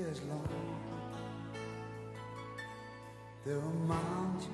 as long. There are mountains.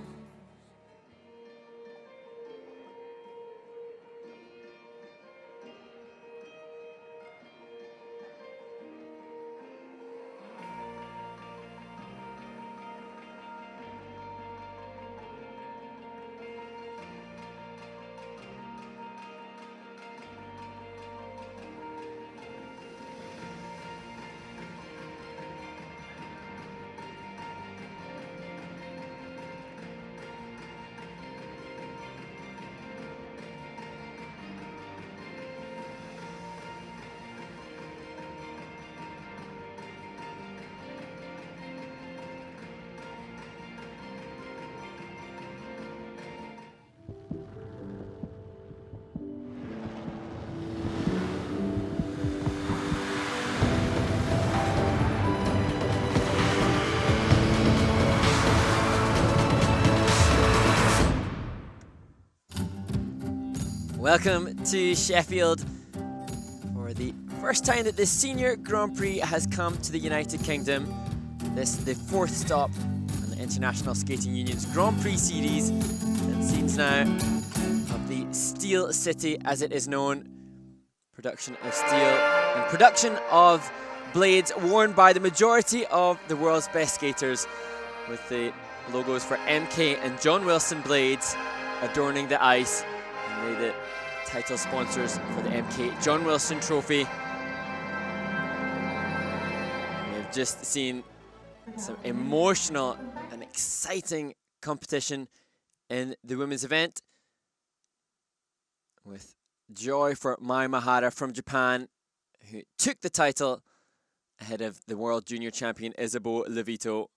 Welcome to Sheffield for the first time that the Senior Grand Prix has come to the United Kingdom. This is the fourth stop on the International Skating Union's Grand Prix series. And scenes now of the Steel City, as it is known. Production of steel and production of blades worn by the majority of the world's best skaters, with the logos for MK and John Wilson blades adorning the ice. And they're the title sponsors for the MK John Wilson Trophy. We've just seen some emotional and exciting competition in the women's event, with joy for Mai Mahara from Japan, who took the title ahead of the world junior champion Isabeau Levito.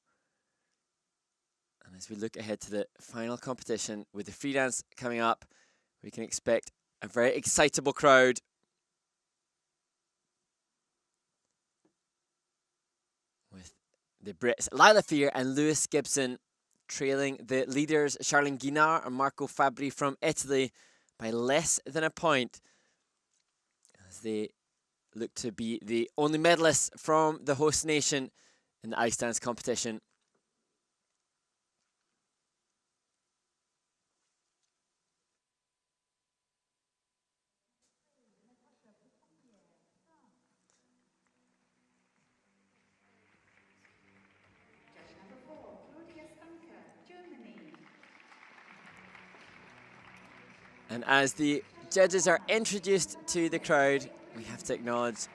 And as we look ahead to the final competition with the free dance coming up, we can expect a very excitable crowd. With the Brits Lilah and Lewis Gibson trailing the leaders Charlene Guignard and Marco Fabbri from Italy by less than a point, as they look to be the only medalists from the host nation in the ice dance competition. And as the judges are introduced to the crowd, we have to acknowledge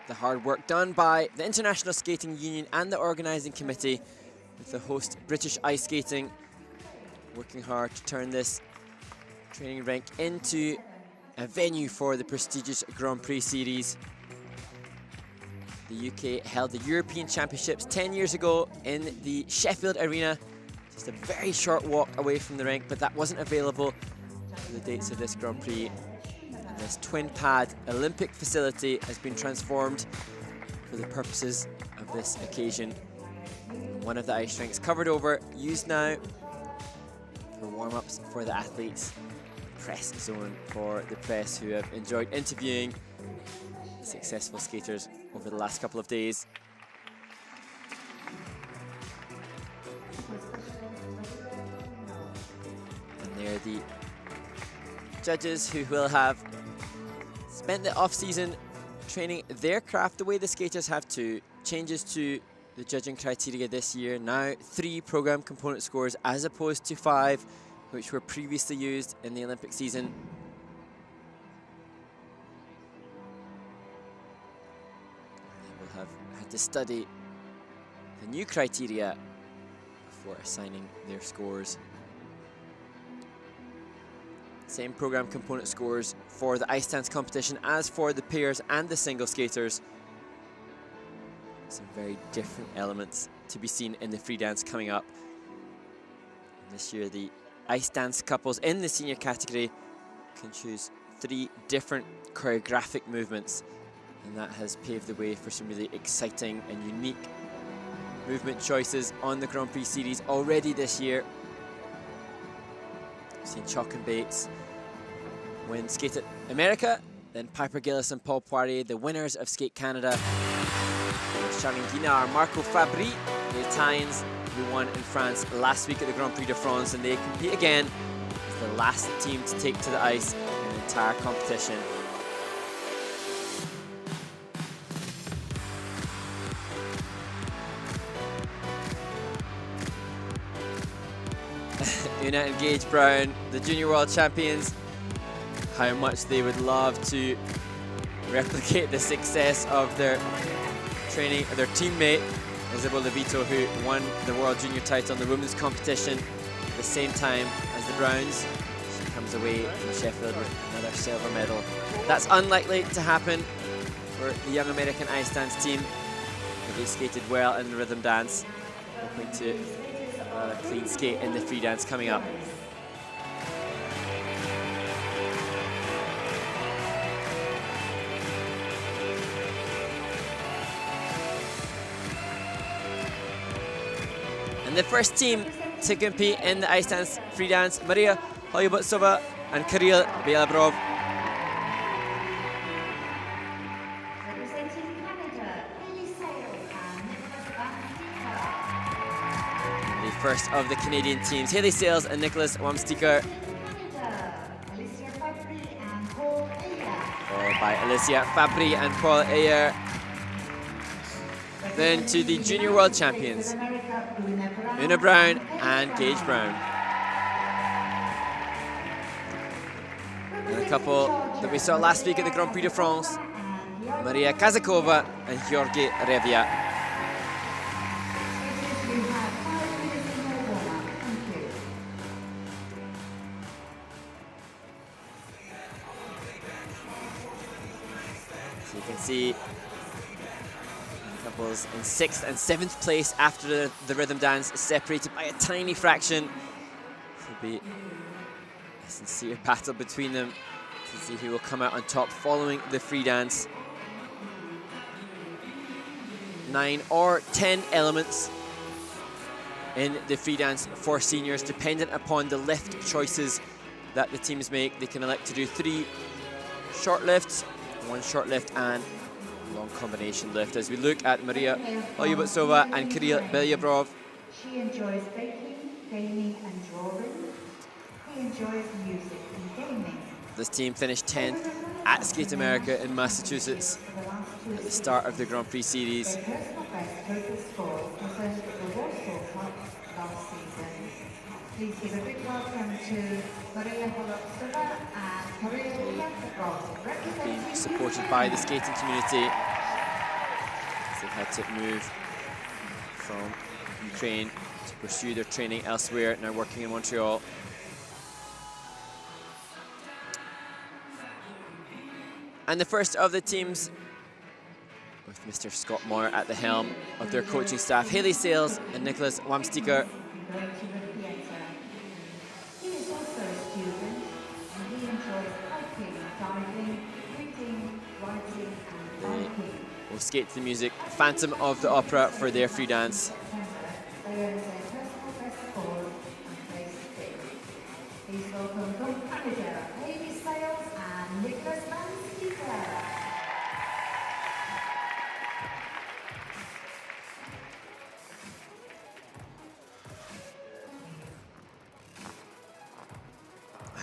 the hard work done by the International Skating Union and the organising committee, with the host British Ice Skating working hard to turn this training rink into a venue for the prestigious Grand Prix series. The UK held the European Championships 10 years ago in the Sheffield Arena, just a very short walk away from the rink, but that wasn't available for the dates of this Grand Prix. And this twin pad Olympic facility has been transformed for the purposes of this occasion. One of the ice rinks covered over, used now for warm-ups for the athletes. Press zone for the press, who have enjoyed interviewing successful skaters over the last couple of days. And they're the judges who will have spent the off-season training their craft the way the skaters have too. Changes to the judging criteria this year. Now 3 program component scores as opposed to 5, which were previously used in the Olympic season. They will have had to study the new criteria before assigning their scores. Same program component scores for the ice dance competition as for the pairs and the single skaters. Some very different elements to be seen in the free dance coming up. And this year, the ice dance couples in the senior category can choose 3 different choreographic movements, and that has paved the way for some really exciting and unique movement choices on the Grand Prix series already this year. We've seen Chalk and Bates win Skate at America, then Piper Gillis and Paul Poirier, the winners of Skate Canada. Charlene Guignard, Marco Fabbri, the Italians who won in France last week at the Grand Prix de France, and they compete again as the last team to take to the ice in the entire competition. Oona and Gage Brown, the junior world champions, how much they would love to replicate the success of their teammate Isabel Levito, who won the world junior title in the women's competition at the same time as the Browns. She comes away from Sheffield with another silver medal. That's unlikely to happen for the young American ice dance team, but they skated well in the rhythm dance, hoping to a clean skate in the free dance coming up. And the first team to compete in the ice dance free dance, Mariia, Holubtsova and Kyryl, Bielobrov. First of the Canadian teams, Hayley Sales and Nikolas Wamsteeker. Followed by Alicia, Fabbri and Ayer. Then to the junior world champions, Oona Brown and Gage Brown. And a couple that we saw last week at the Grand Prix de France, Mariia Kazakova and Georgy Reviya. So you can see couples in 6th and 7th place after the rhythm dance, separated by a tiny fraction. It'll be a sincere battle between them to see who will come out on top following the free dance. 9 or 10 elements in the free dance for seniors, dependent upon the lift choices that the teams make. They can elect to do 3 short lifts, 1 short lift and long combination lift. As we look at Mariia Holubtsova and Kyryl Bielobrov. She enjoys baking, gaming and drawing. He enjoys music and gaming. This team finished 10th at Skate America in Massachusetts at the start of the Grand Prix series. Their personal best total score presented at the Warsaw Cup last season. Please give a big welcome to Mariia Holubtsova and Kyryl Bielobrov. Being supported by the skating community. They've had to move from Ukraine to pursue their training elsewhere, now working in Montreal. And the first of the teams, with Mr. Scott Moore at the helm of their coaching staff, Hayley Sales and Nikolas Wamsteeker. He is also a student and he enjoys hiking, diving, reading, writing and biking. Will skate to the music Phantom of the Opera for their free dance. They earned their personal best score and placed 5th. Please welcome from Canada, Hayley Sales and Nikolas Wamsteeker.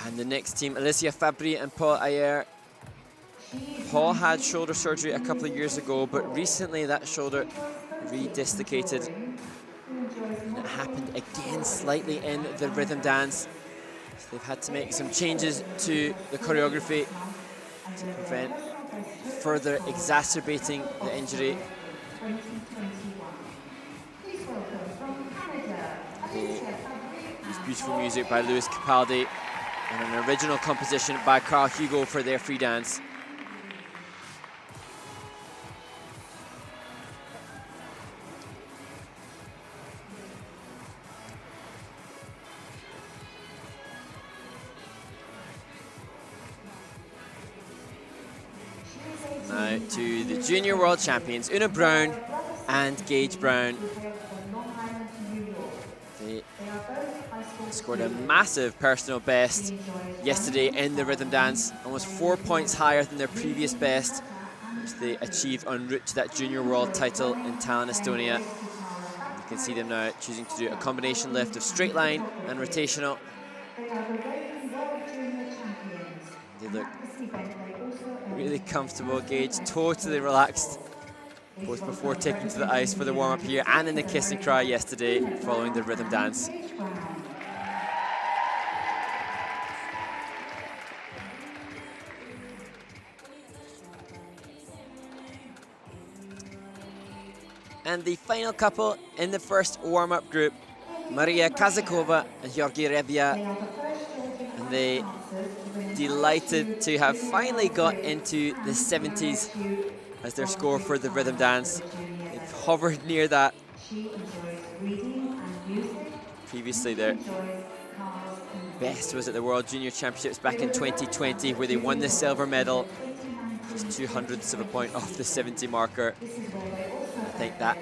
And the next team, Alicia, Fabbri and Ayer. Paul had shoulder surgery a couple of years ago, but recently that shoulder redislocated. And it happened again slightly in the rhythm dance. So they've had to make some changes to the choreography to prevent further exacerbating the injury. There's beautiful music by Louis Capaldi and an original composition by Carl Hugo for their free dance. Now to the junior world champions, Oona Brown and Gage Brown. They scored a massive personal best yesterday in the rhythm dance, almost 4 points higher than their previous best. which they achieved en route to that junior world title in Tallinn, Estonia. And you can see them now choosing to do a combination lift of straight line and rotational. They look really comfortable. Gage totally relaxed, both before taking to the ice for the warm-up here and in the kiss and cry yesterday following the rhythm dance. And the final couple in the first warm-up group, Mariia Kazakova and Georgy Reviya. And they delighted to have finally got into the 70s as their score for the rhythm dance. They've hovered near that previously. Their best was at the World Junior Championships back in 2020, where they won the silver medal, just 0.02 of a point off the 70 marker. I think that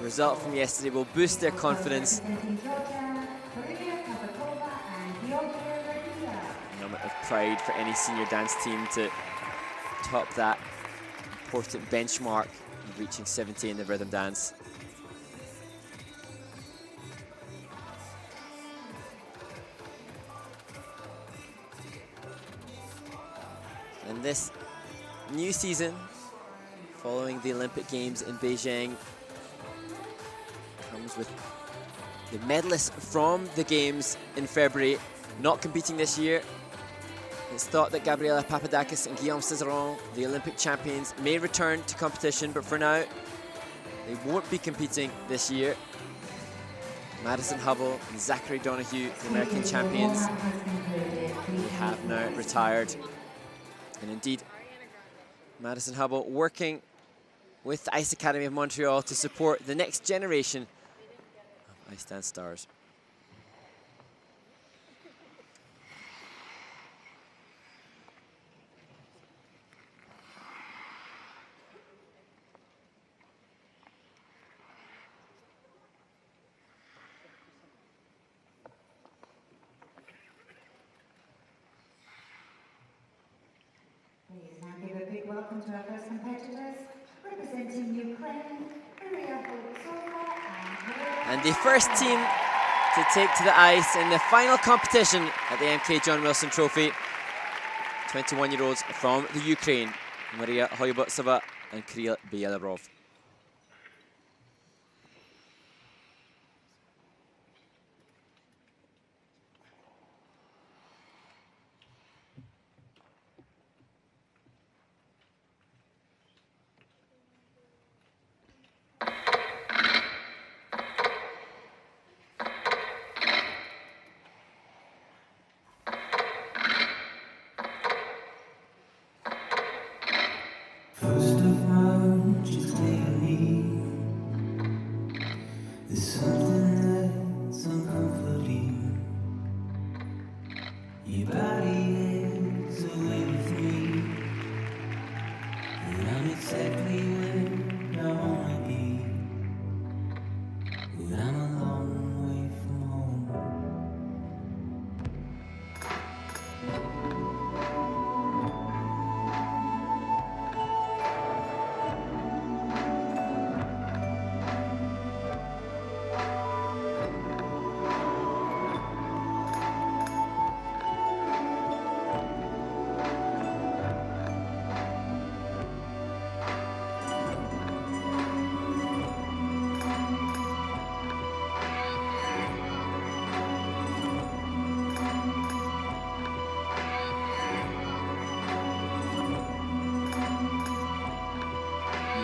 result from yesterday will boost their confidence. A moment of pride for any senior dance team to top that important benchmark of reaching 70 in the rhythm dance. And this new season, following the Olympic Games in Beijing, comes with the medalists from the Games in February not competing this year. It's thought that Gabriela Papadakis and Guillaume Cesaron, the Olympic champions, may return to competition, but for now, they won't be competing this year. Madison Hubble and Zachary Donahue, the American champions, they have now retired. And indeed, Madison Hubble working with the Ice Academy of Montreal to support the next generation of ice dance stars. Welcome to our first competitors, representing Ukraine, Mariia, Holubtsova and the first team to take to the ice in the final competition at the MK John Wilson Trophy. 21-year-olds from the Ukraine, Mariia Holubtsova and Kyryl Bielobrov.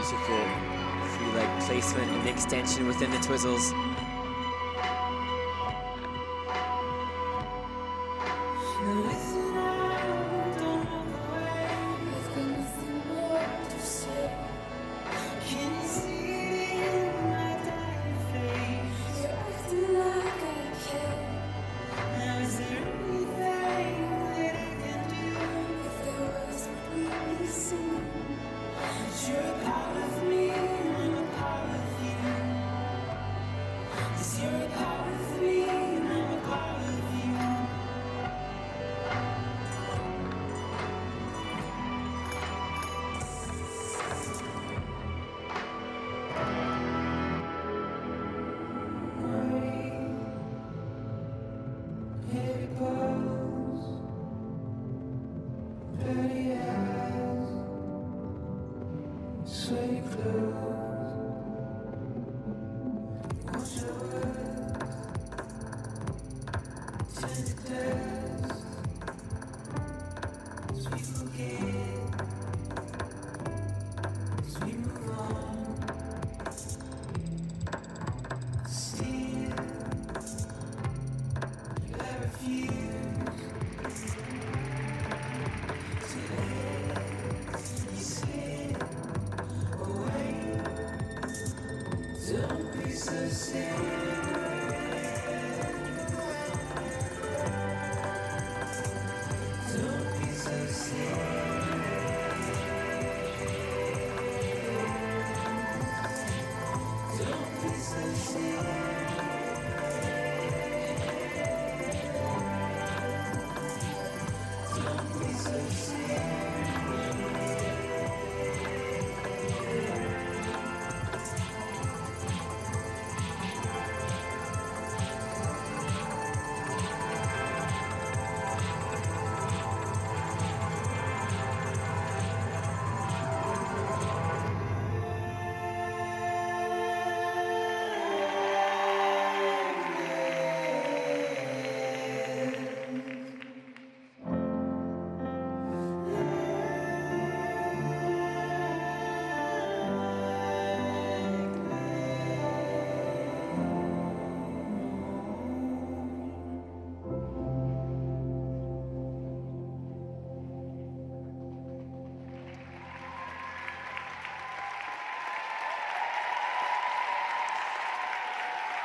Beautiful free leg placement and the extension within the twizzles.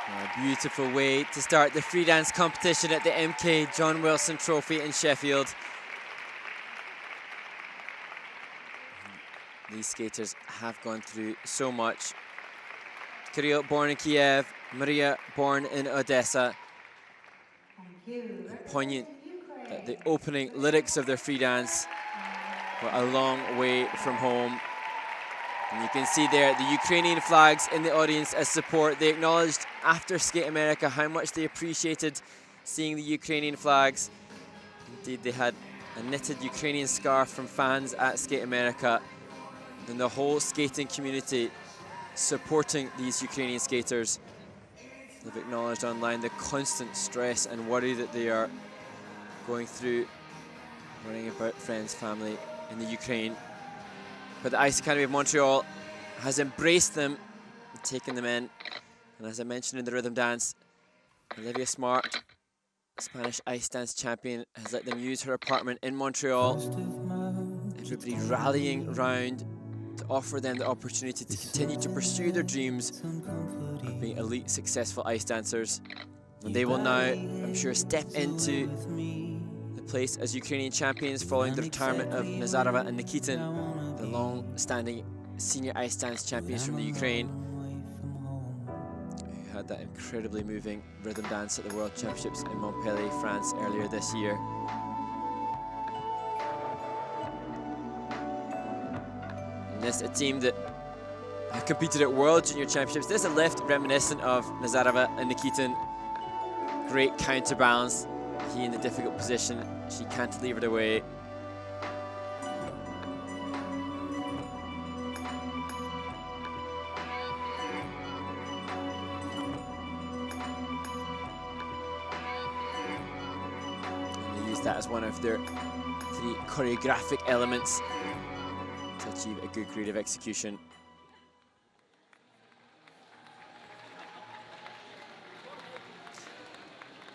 A beautiful way to start the free dance competition at the MK John Wilson Trophy in Sheffield. These skaters have gone through so much. Kyryl, born in Kiev, Mariia, born in Odessa. And poignant that the opening lyrics of their free dance were a long way from home. And you can see there the Ukrainian flags in the audience as support. They acknowledged after Skate America how much they appreciated seeing the Ukrainian flags. Indeed, they had a knitted Ukrainian scarf from fans at Skate America. And the whole skating community supporting these Ukrainian skaters. They've acknowledged online the constant stress and worry that they are going through, worrying about friends, family in the Ukraine. But the Ice Academy of Montreal has embraced them and taken them in. And as I mentioned in the rhythm dance, Olivia Smart, Spanish ice dance champion, has let them use her apartment in Montreal. Everybody rallying round to offer them the opportunity to continue to pursue their dreams of being elite, successful ice dancers. And they will now, I'm sure, step into the place as Ukrainian champions following the retirement of Nazarova and Nikitin, the long-standing senior ice dance champions from the Ukraine, who had that incredibly moving rhythm dance at the World Championships in Montpellier, France earlier this year. This a team that have competed at World Junior Championships. There's a lift reminiscent of Nazarova and Nikitin. Great counterbalance. He in a difficult position. She can't leave it away. And they use that as one of their 3 choreographic elements to achieve a good creative execution.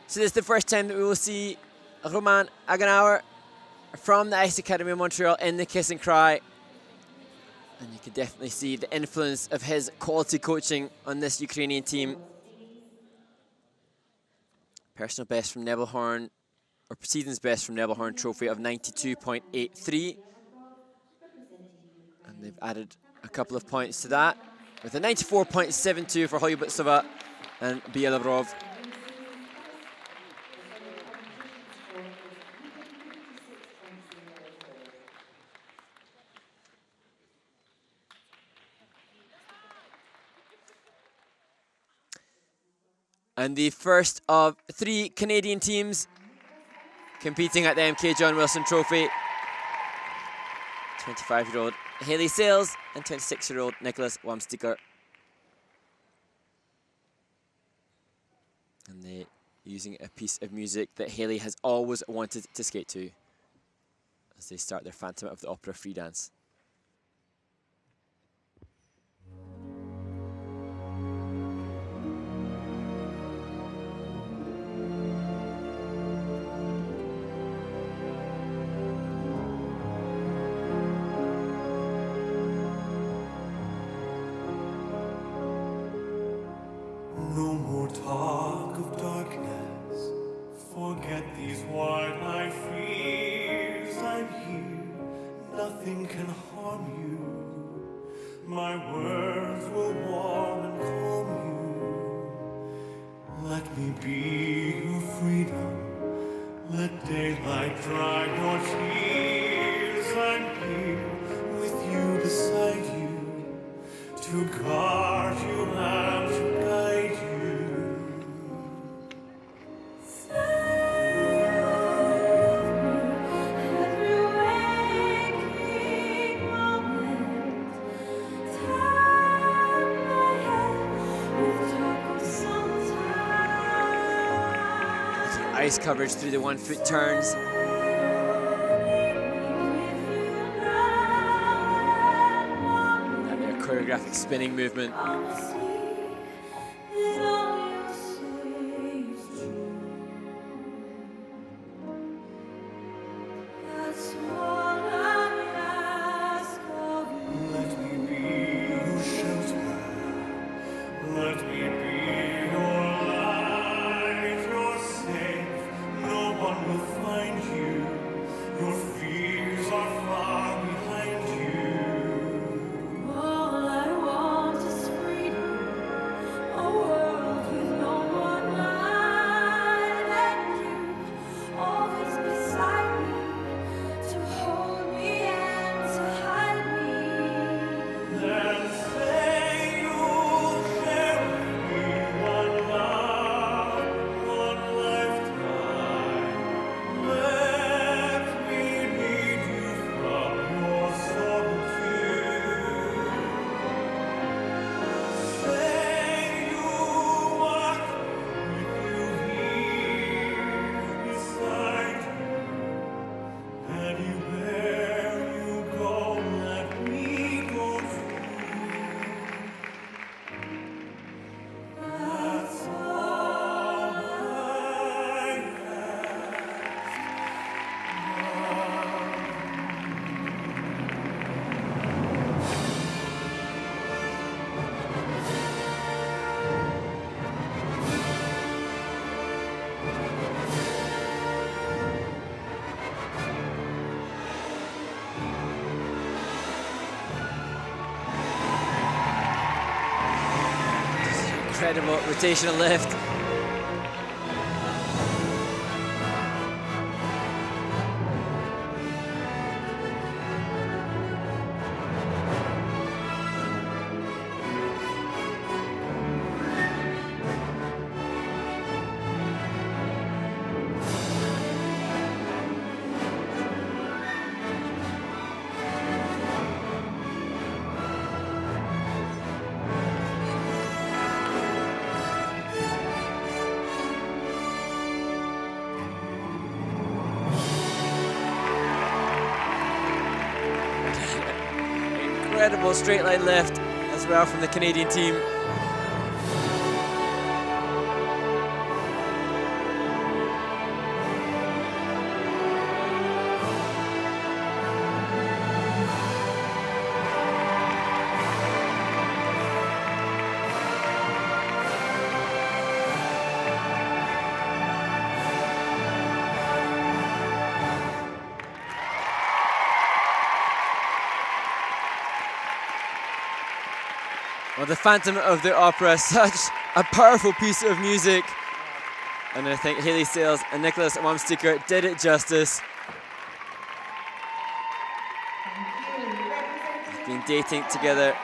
So this is the first time that we will see Roman Aganauer from the Ice Academy of Montreal in the Kiss and Cry. And you can definitely see the influence of his quality coaching on this Ukrainian team. Personal best from Nebelhorn, or season's best from Nebelhorn trophy of 92.83. And they've added a couple of points to that with a 94.72 for Holubtsova and Bielobrov. And the first of 3 Canadian teams competing at the MK John Wilson Trophy. 25-year-old Hayley Sales and 26-year-old Nikolas Wamsteeker. And they're using a piece of music that Hayley has always wanted to skate to as they start their Phantom of the Opera free dance. No more talk of darkness. Forget these wide-eyed fears. I'm here. Nothing can harm you. My words will warm and calm you. Let me be your freedom. Let daylight dry your tears. I'm here with you, beside you, to guard you and to guide you. Ice coverage through the 1-foot turns. And their choreographic spinning movement. Incredible rotational lift. Incredible straight line lift as well from the Canadian team. Well, the Phantom of the Opera, such a powerful piece of music. And I think Hayley Sales and Nikolas Wamsteeker did it justice. They've been dating together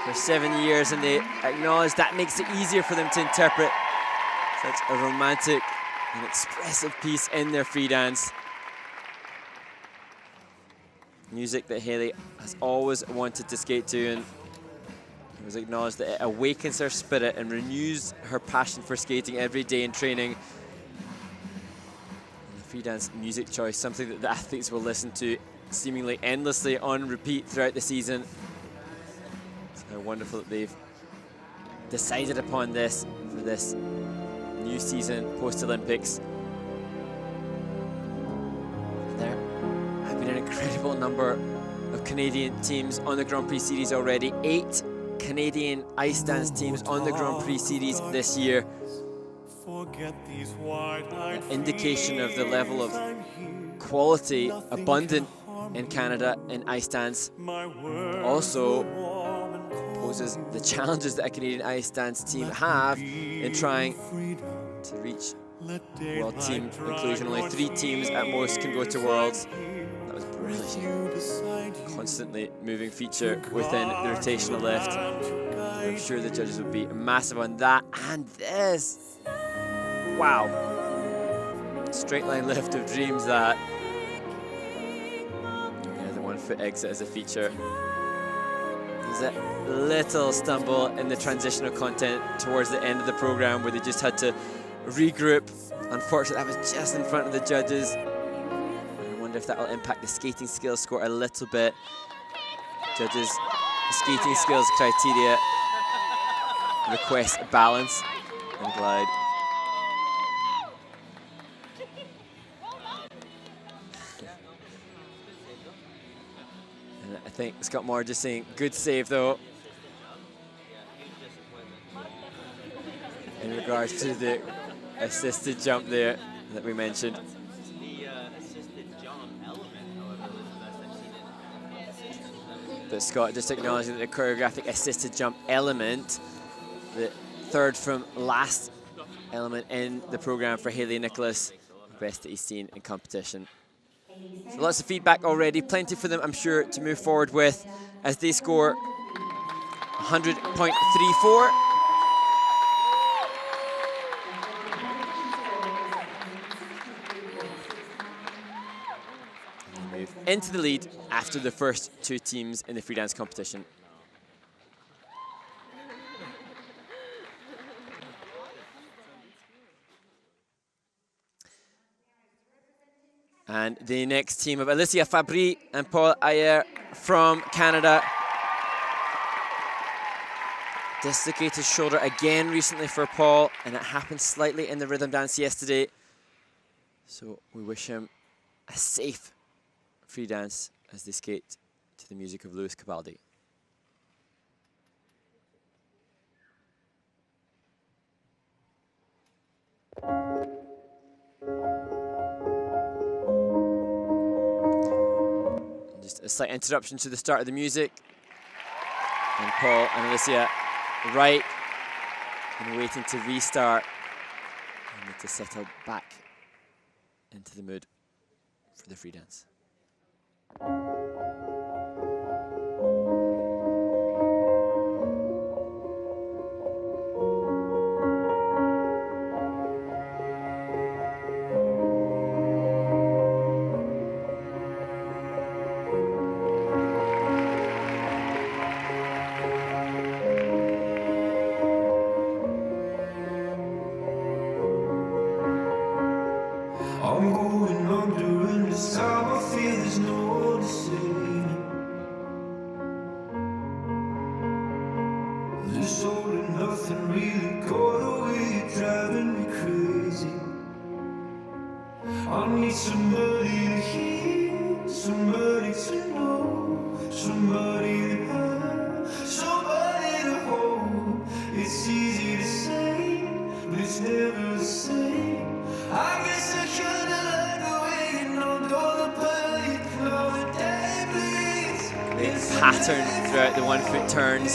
for 7 years and they acknowledge that makes it easier for them to interpret such a romantic and expressive piece in their free dance. music that Haley has always wanted to skate to, and it was acknowledged that it awakens her spirit and renews her passion for skating every day in training. And the free dance music choice, something that the athletes will listen to seemingly endlessly on repeat throughout the season. It's how wonderful that they've decided upon this for this new season post-Olympics. There have been an incredible number of Canadian teams on the Grand Prix Series already. 8 Canadian ice dance teams on the Grand Prix Series this year. An indication of the level of quality abundant in Canada in ice dance. Also poses the challenges that a Canadian ice dance team have in trying to reach World Team inclusion. Only 3 teams at most can go to Worlds. That was brilliant. Constantly moving feature within the rotational lift. I'm sure the judges would be massive on that. And this, wow. Straight line lift of dreams, that. Yeah, the 1 foot exit as a feature. There's a little stumble in the transitional content towards the end of the program where they just had to regroup. Unfortunately, that was just in front of the judges. I wonder if that will impact the skating skills score a little bit. Judges, the skating skills criteria request balance and glide. And I think Scott Moore just saying, good save though. In regards to the assisted jump there that we mentioned. But Scott just acknowledging that the choreographic assisted jump element, the third from last element in the program for Haley and Nikolas, the best that he's seen in competition. So lots of feedback already, plenty for them, I'm sure, to move forward with as they score 100.34. Move into the lead after the first 2 teams in the free dance competition. And the next team of Alicia, Fabbri and Paul Ayer from Canada. Dislocated shoulder again recently for Paul, and it happened slightly in the rhythm dance yesterday. So we wish him a safe free dance as they skate to the music of Lewis Capaldi. Just a slight interruption to the start of the music. And Paul and Alicia right and waiting to restart. And need to settle back into the mood for the free dance. I'm going under, and this time I feel there's no one to save me. This all and nothing really got away, you're driving me crazy. I need somebody to hear, somebody to know, somebody to have, somebody to hold. It's easy to say, but it's never the same. I guess I kinda like the way you know all the pain, all the day bleeds. The pattern throughout the 1 foot turns.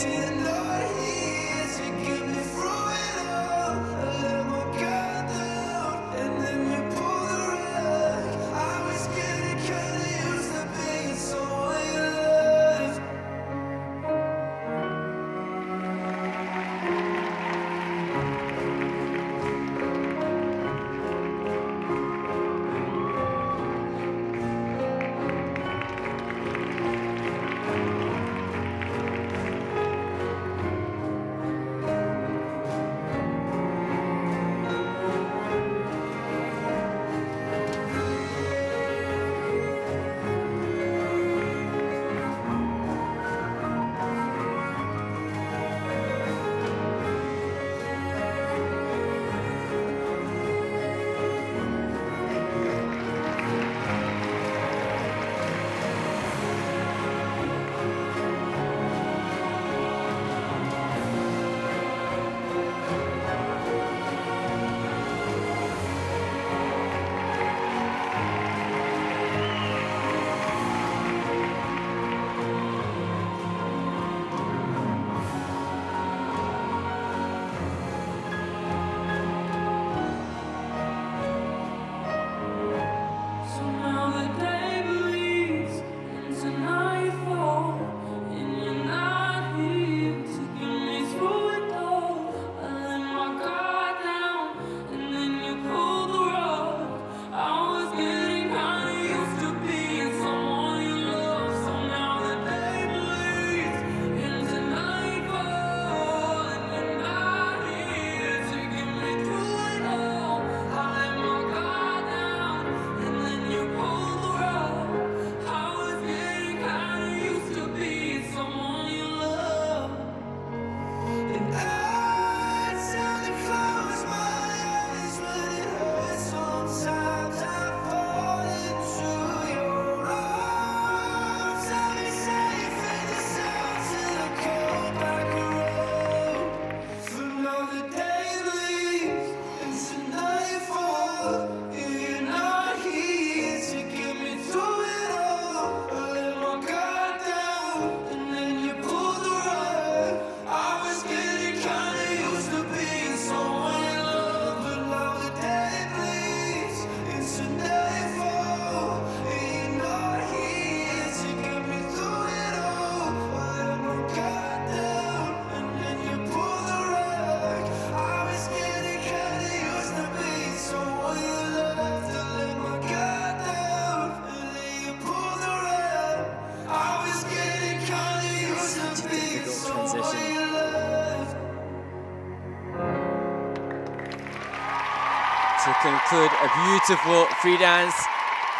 conclude a beautiful free dance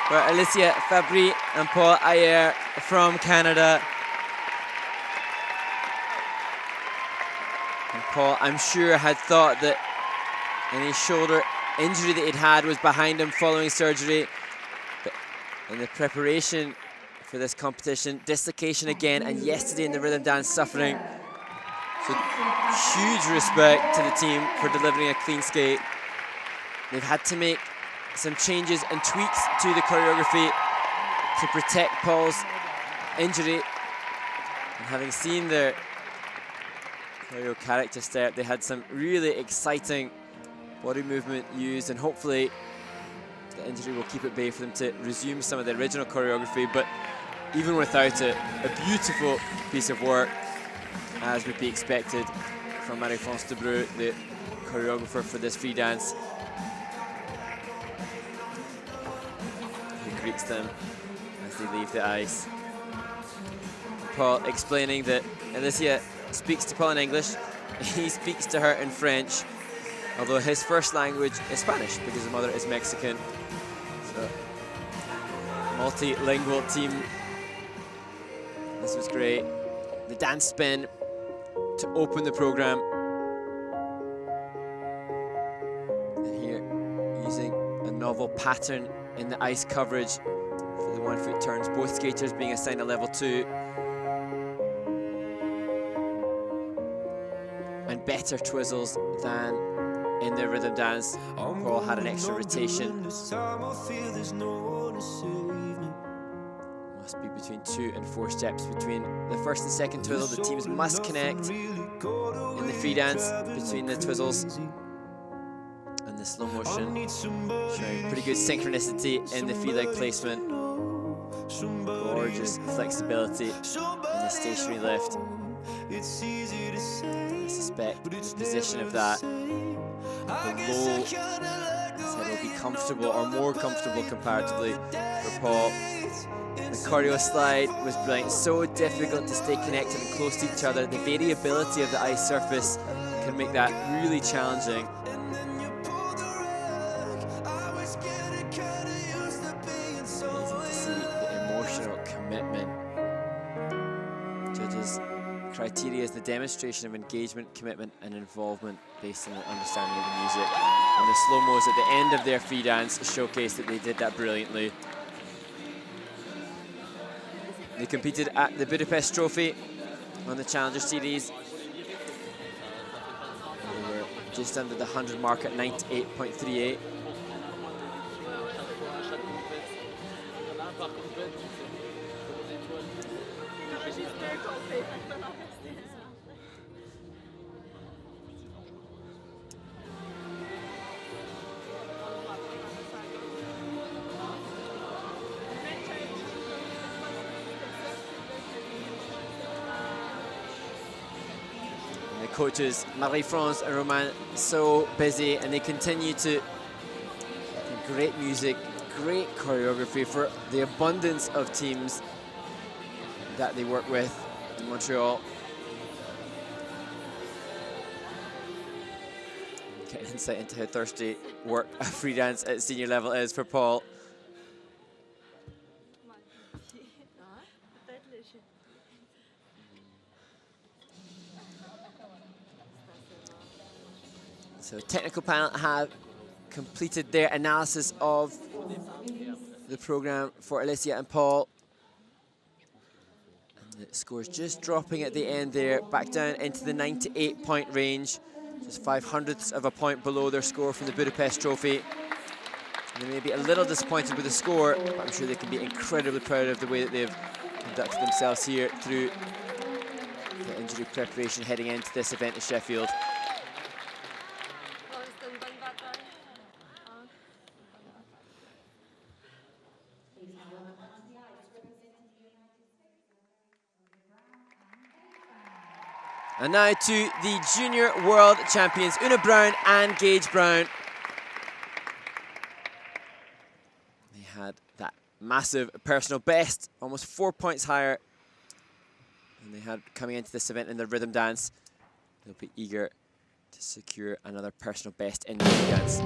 for Alicia, Fabbri and Paul Ayer from Canada. And Paul, I'm sure, had thought that any shoulder injury that he'd had was behind him following surgery. But in the preparation for this competition, dislocation again, and yesterday in the rhythm dance suffering. So huge respect to the team for delivering a clean skate. They've had to make some changes and tweaks to the choreography to protect Paul's injury. And having seen their choreo character step, they had some really exciting body movement used, and hopefully the injury will keep at bay for them to resume some of the original choreography. But even without it, a beautiful piece of work, as would be expected from Mariia, the choreographer for this free dance. He greets them as they leave the ice. Paul explaining that Alicia speaks to Paul in English, he speaks to her in French, although his first language is Spanish because his mother is Mexican. So, multilingual team. This was great. The dance spin to open the program. And here, using a novel pattern in the ice coverage for the 1 foot turns, both skaters being assigned a level 2. And better twizzles than in their rhythm dance. Paul had an extra rotation. Must be between 2 and 4 steps between the first and second twizzle. The teams must connect in the free dance between the twizzles. And the slow motion showing pretty good synchronicity in the free leg placement. Gorgeous flexibility in the stationary lift. I suspect the position of that below his head will be comfortable, or more comfortable comparatively for Paul. The choreo slide was brilliant, so difficult to stay connected and close to each other. The variability of the ice surface can make that really challenging. Amazing to see the emotional commitment. Judges' criteria is the demonstration of engagement, commitment and involvement based on their understanding of the music. And the slow-mos at the end of their free dance showcase that they did that brilliantly. They competed at the Budapest Trophy on the Challenger Series. They were just under the 100 mark at 98.38. Coaches Marie-France and Roman so busy, and they continue to great music, great choreography for the abundance of teams that they work with in Montreal. Get insight into how thirsty work a free dance at senior level is for Paul. So technical panel have completed their analysis of the program for Alicia and Paul. And the score's just dropping at the end there, back down into the 98-point range, just 0.05 of a point below their score from the Budapest Trophy. And they may be a little disappointed with the score, but I'm sure they can be incredibly proud of the way that they've conducted themselves here through the injury preparation heading into this event in Sheffield. And now to the junior world champions, Oona Brown and Gage Brown. They had that massive personal best, almost 4 points higher than they had coming into this event in the rhythm dance. They'll be eager to secure another personal best in the rhythm dance.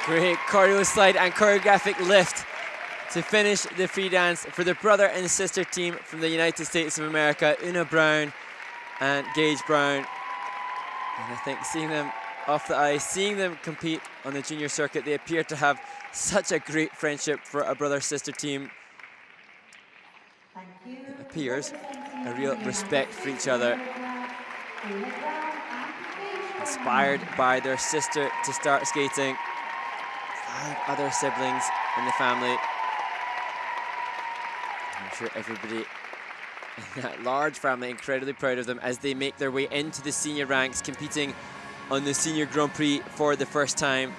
Great choreo slide and choreographic lift to finish the free dance for the brother and sister team from the United States of America, Oona Brown and Gage Brown. And I think seeing them off the ice, seeing them compete on the junior circuit, they appear to have such a great friendship for a brother-sister team. It appears a real respect for each other. Inspired by their sister to start skating. 5 other siblings in the family. I'm sure everybody in that large family incredibly proud of them as they make their way into the senior ranks, competing on the Senior Grand Prix for the first time.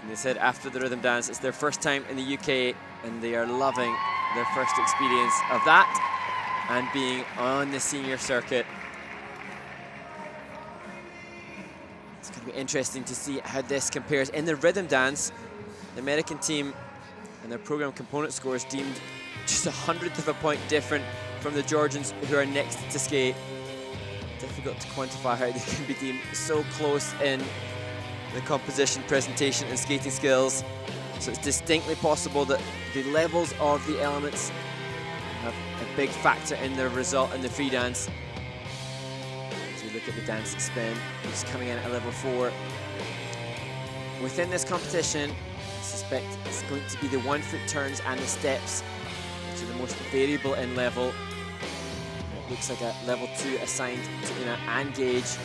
And they said after the rhythm dance, it's their first time in the UK, and they are loving their first experience of that and being on the senior circuit. It's going to be interesting to see how this compares. In the rhythm dance, the American team and their program component scores deemed just 1/100 of a point different from the Georgians who are next to skate. Difficult to quantify how they can be deemed so close in the composition, presentation and skating skills. So it's distinctly possible that the levels of the elements have a big factor in their result in the free dance. Look at the dance spin, he's coming in at a level 4. Within this competition, I suspect it's going to be the 1-foot turns and the steps, which are the most variable in level. It looks like a level 2 assigned to Oona and Gage,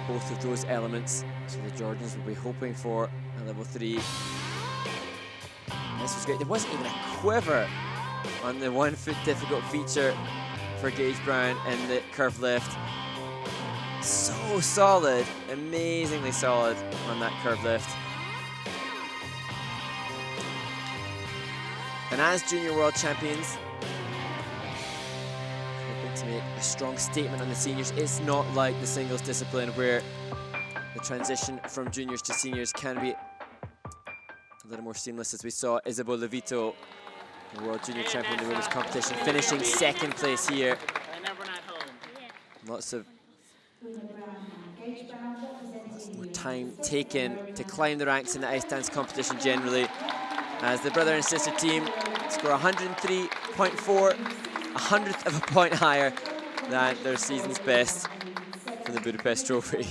both of those elements. So the Georgians will be hoping for a level 3. This was great. There wasn't even a quiver on the 1-foot difficult feature for Gage Brown and the curve lift. So solid, amazingly solid on that curve lift. And as junior world champions, hoping to make a strong statement on the seniors. It's not like the singles discipline where the transition from juniors to seniors can be a little more seamless, as we saw Isabel Levito, the world junior champion in the women's competition, finishing 2nd place here. Lots more time taken to climb the ranks in the ice dance competition generally, as the brother and sister team score 103.4, 1/100 of a point higher than their season's best for the Budapest Trophy.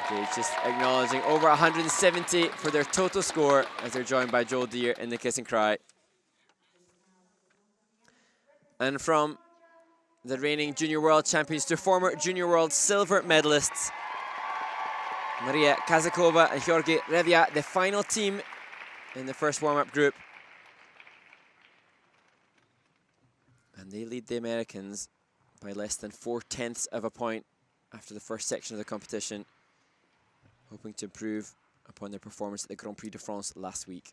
Gage just acknowledging over 170 for their total score as they're joined by Joel Deere in the kiss and cry. And from the reigning junior world champions to former junior world silver medalists, Mariia Kazakova and Georgy Reviya, the final team in the first warm-up group. And they lead the Americans by less than 4/10 of a point after the first section of the competition, hoping to improve upon their performance at the Grand Prix de France last week.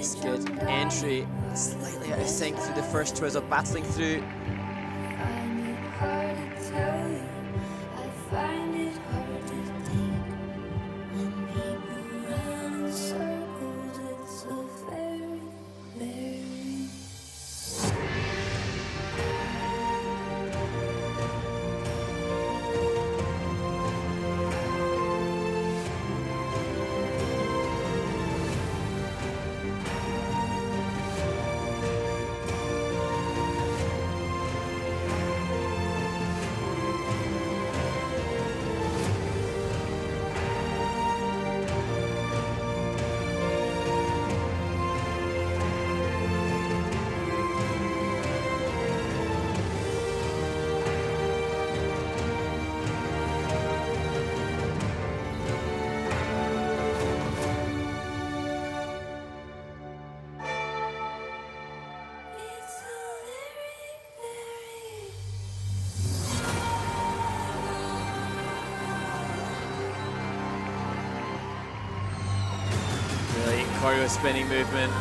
Nice, good entry. Slightly out of sync through the first twizzle, battling through. Choreo spinning movement.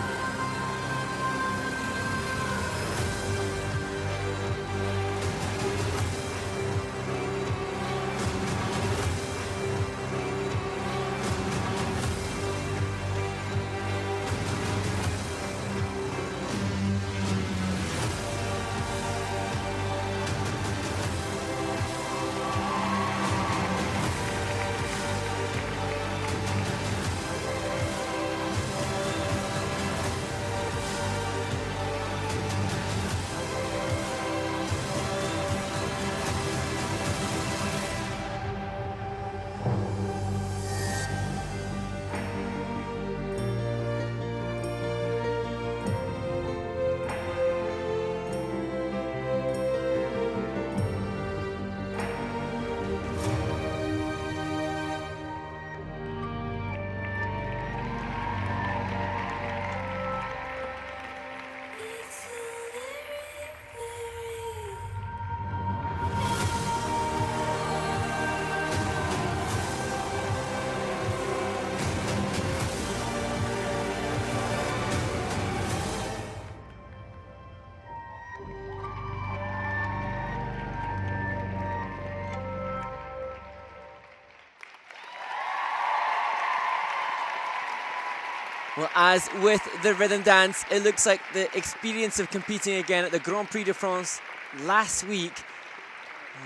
Well, as with the rhythm dance, it looks like the experience of competing again at the Grand Prix de France last week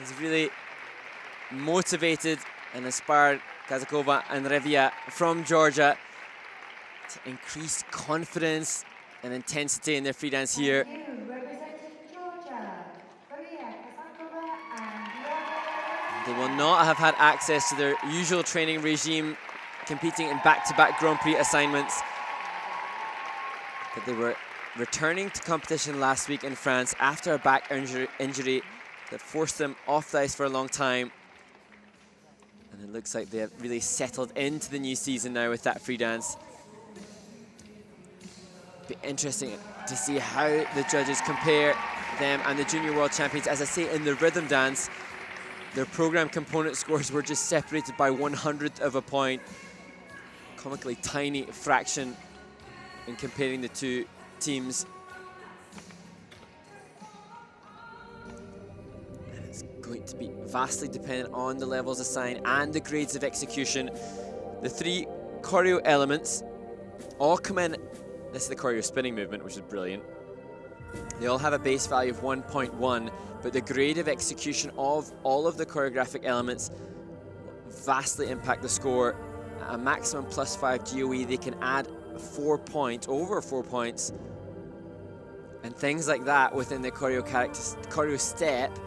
has really motivated and inspired Kazakova and Reviya from Georgia to increase confidence and intensity in their free dance here. They will not have had access to their usual training regime, competing in back-to-back Grand Prix assignments. But they were returning to competition last week in France after a back injury that forced them off the ice for a long time. And it looks like they have really settled into the new season now with that free dance. Be interesting to see how the judges compare them and the junior world champions. As I say, in the rhythm dance, their program component scores were just separated by 1/100th of a point. Comically tiny fraction in comparing the two teams. And it's going to be vastly dependent on the levels assigned and the grades of execution. The three choreo elements all come in. This is the choreo spinning movement, which is brilliant. They all have a base value of 1.1, but the grade of execution of all of the choreographic elements vastly impact the score. At a maximum +5 GOE, they can add 4 points, over 4 points, and things like that within the choreo step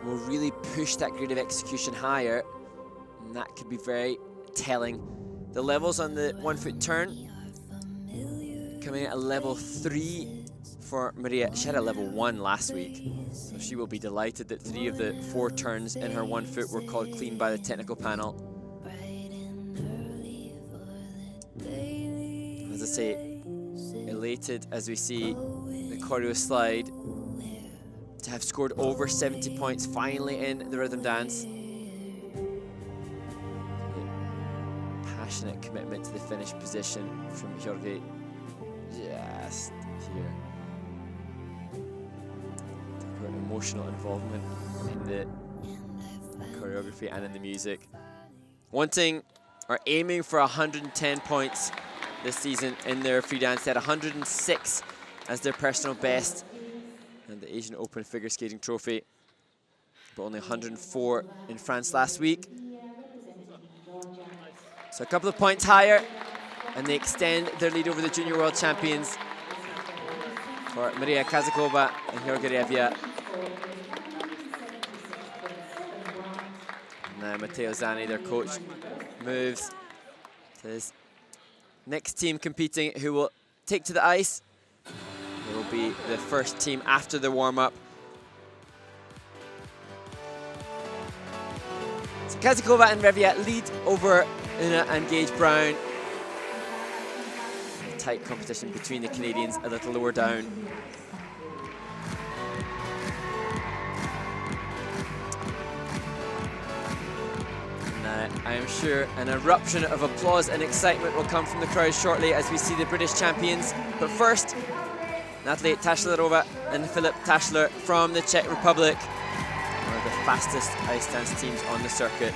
will really push that grade of execution higher, and that could be very telling. The levels on the 1 foot turn coming at a level 3 for Mariia. She had a level 1 last week, so she will be delighted that 3 of the 4 turns in her 1 foot were called clean by the technical panel. As I say, elated as we see the choreo slide to have scored over 70 points finally in the rhythm dance. Passionate commitment to the finished position from Georgy. just here. Emotional involvement in the choreography and in the music. Wanting or aiming for 110 points this season in their free dance. They had 106 as their personal best in the Asian Open Figure Skating Trophy, but only 104 in France last week. So a couple of points higher, and they extend their lead over the Junior World Champions for Mariia Kazakova and Georgy Reviya. Now Matteo Zani, their coach, moves to his next team competing, who will take to the ice. They will be the first team after the warm-up. So Kazakova and Reviya lead over Oona and Gage Brown. A tight competition between the Canadians a little lower down. I am sure an eruption of applause and excitement will come from the crowd shortly as we see the British champions. But first, Natalie Taschlerova and Filip Taschler from the Czech Republic, one of the fastest ice dance teams on the circuit.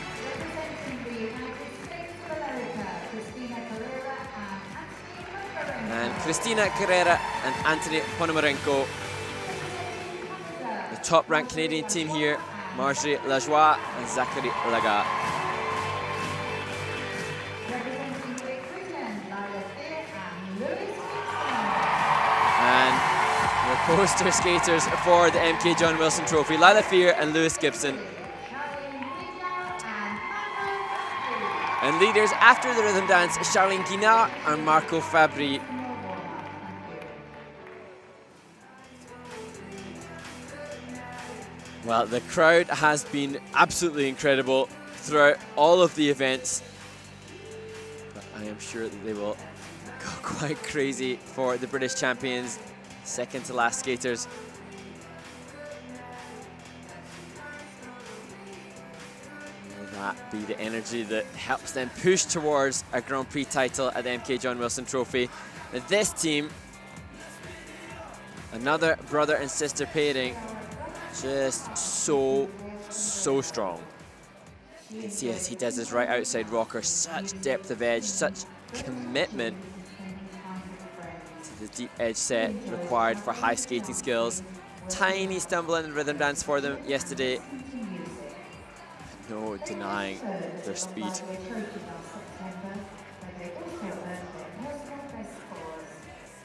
And Christina, Carreira and Anthony Ponomarenko, the top-ranked Canadian team here, Marjorie, Lajoie and Zachary, Lagha. And the poster skaters for the MK John Wilson Trophy, Lilah and Lewis Gibson. And leaders after the rhythm dance, Charlene Guignard and Marco Fabbri. Well, the crowd has been absolutely incredible throughout all of the events. But I am sure that they will go quite crazy for the British champions, second to last skaters. Will that be the energy that helps them push towards a Grand Prix title at the MK John Wilson Trophy? And this team, another brother and sister pairing, just so strong. You can see as he does his right outside rocker, such depth of edge, such commitment to the deep edge set required for high skating skills. Tiny stumble in the rhythm dance for them yesterday. No denying their speed.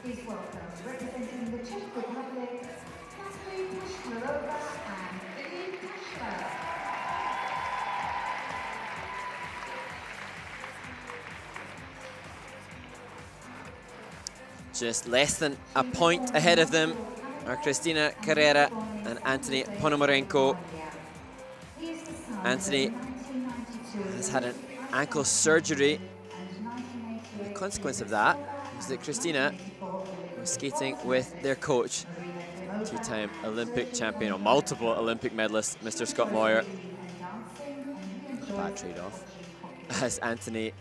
Please welcome, representing the Czech Republic, Taschlerova and Taschler. Just less than a point ahead of them are Christina, Carreira and Anthony Ponomarenko. Anthony has had an ankle surgery. The consequence of that was that Christina was skating with their coach, two-time Olympic champion, or multiple Olympic medalist, Mr. Scott Moyer. Bad trade-off. As Anthony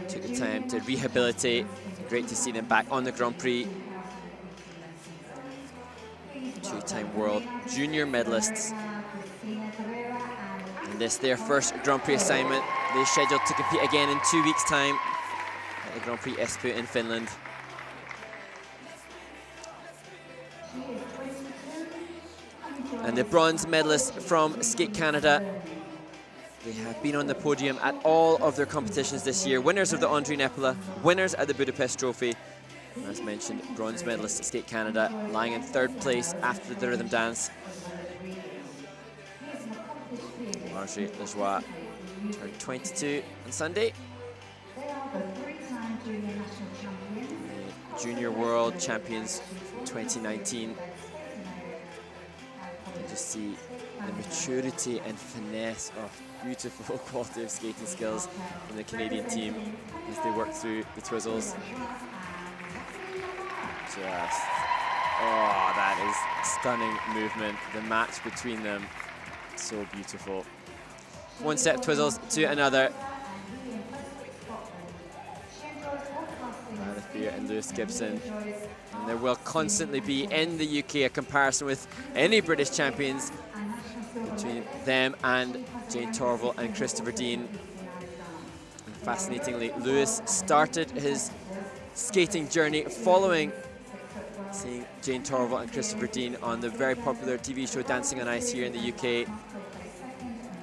took the time to rehabilitate. Great to see them back on the Grand Prix. Two-time world junior medalists. And this their first Grand Prix assignment. They're scheduled to compete again in 2 weeks' time at the Grand Prix Espoo in Finland. And the bronze medalists from Skate Canada, they have been on the podium at all of their competitions this year. Winners of the Andrei Nepola, winners at the Budapest Trophy. As mentioned, bronze medalist at Skate Canada, lying in third place after the rhythm dance. Marjorie Lajoie turned 22 on Sunday. Junior World Champions 2019. You just see the maturity and finesse of beautiful quality of skating skills from the Canadian team as they work through the twizzles. Just, oh, that is stunning movement. The match between them, so beautiful. One set twizzles to another. The Reviya and Lewis Gibson. And there will constantly be in the UK a comparison with any British champions between them and Jane Torvill and Christopher Dean. And fascinatingly, Lewis started his skating journey following seeing Jane Torvill and Christopher Dean on the very popular TV show Dancing on Ice here in the UK.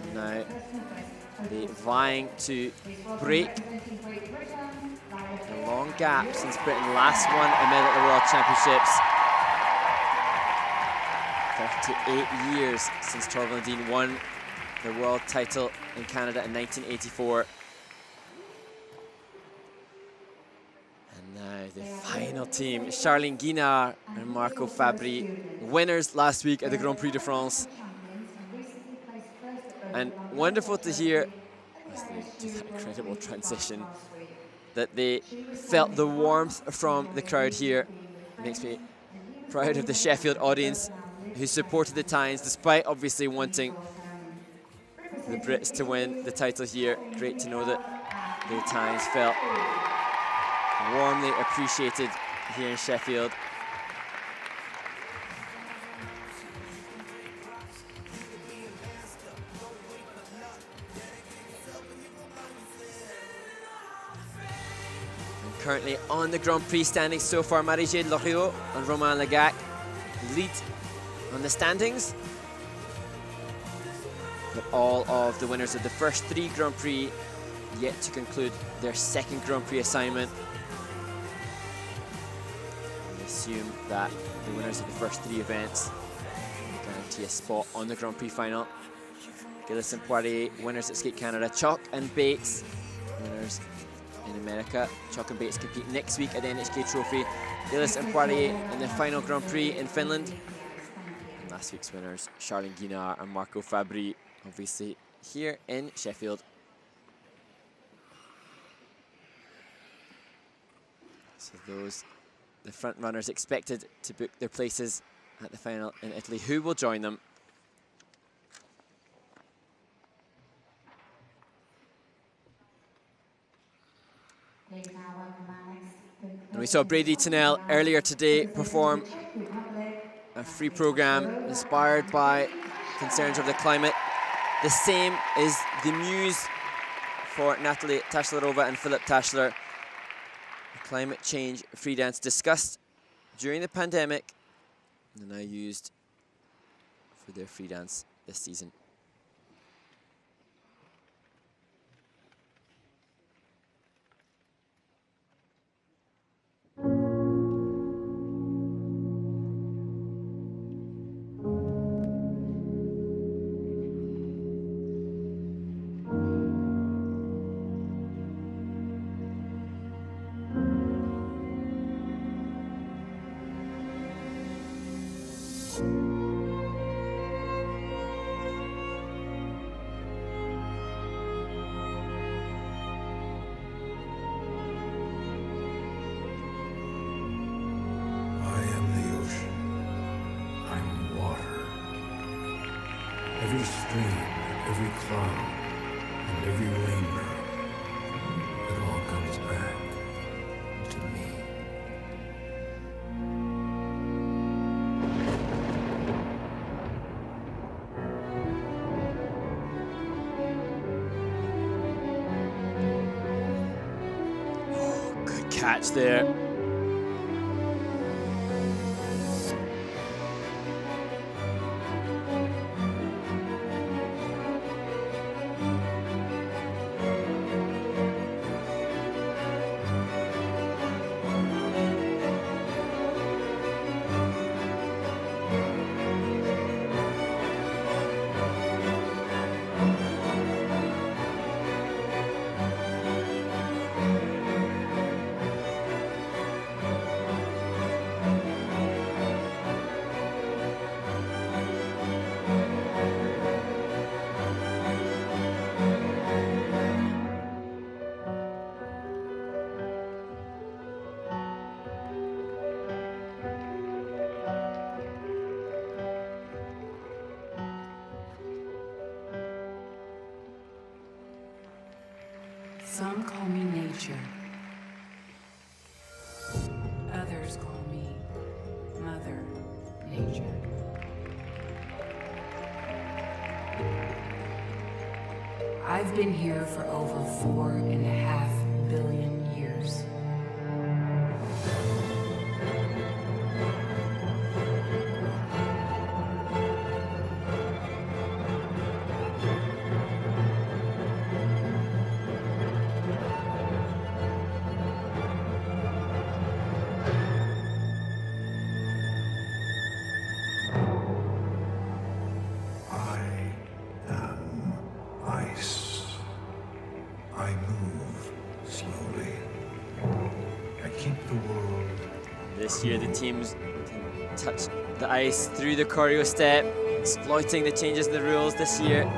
And now they vying to break a long gap since Britain last won a medal at the World Championships. 38 years since Torvill and Dean won the world title in Canada in 1984. And now the final team, Charlene, Guignard and Marco Fabbri, winners last week at the Grand Prix de France. And wonderful to hear, as they do that incredible transition, that they felt the warmth from the crowd here. It makes me proud of the Sheffield audience who supported the Tynes, despite obviously wanting the Brits to win the title here. Great to know that the Tynes felt warmly appreciated here in Sheffield. Currently on the Grand Prix standings so far, Mariia, Lajoie and Romain Lagha lead on the standings. But all of the winners of the first 3 Grand Prix yet to conclude their second Grand Prix assignment. We assume that the winners of the first 3 events guarantee a spot on the Grand Prix final. Gillis and Poirier, winners at Skate Canada. Chalk and Bates, winners in America. Chalk and Bates compete next week at the NHK Trophy. Gillis and Poirier in the final Grand Prix in Finland. And last week's winners, Charlene, Guignard and Marco Fabbri, obviously here in Sheffield. So those, the front runners expected to book their places at the final in Italy. Who will join them? And we saw Brady Tennell earlier today perform a free program inspired by concerns of the climate. The same is the muse for Natalie Taschlerova and Filip Taschler. The climate change free dance discussed during the pandemic and now used for their free dance this season. Every stream, every cloud, and every rainbow, it all comes back to me. Oh, good catch there. Some call me nature. I've been here for over 4.5 billion years. This year the teams can touch the ice through the choreo step, exploiting the changes in the rules this year.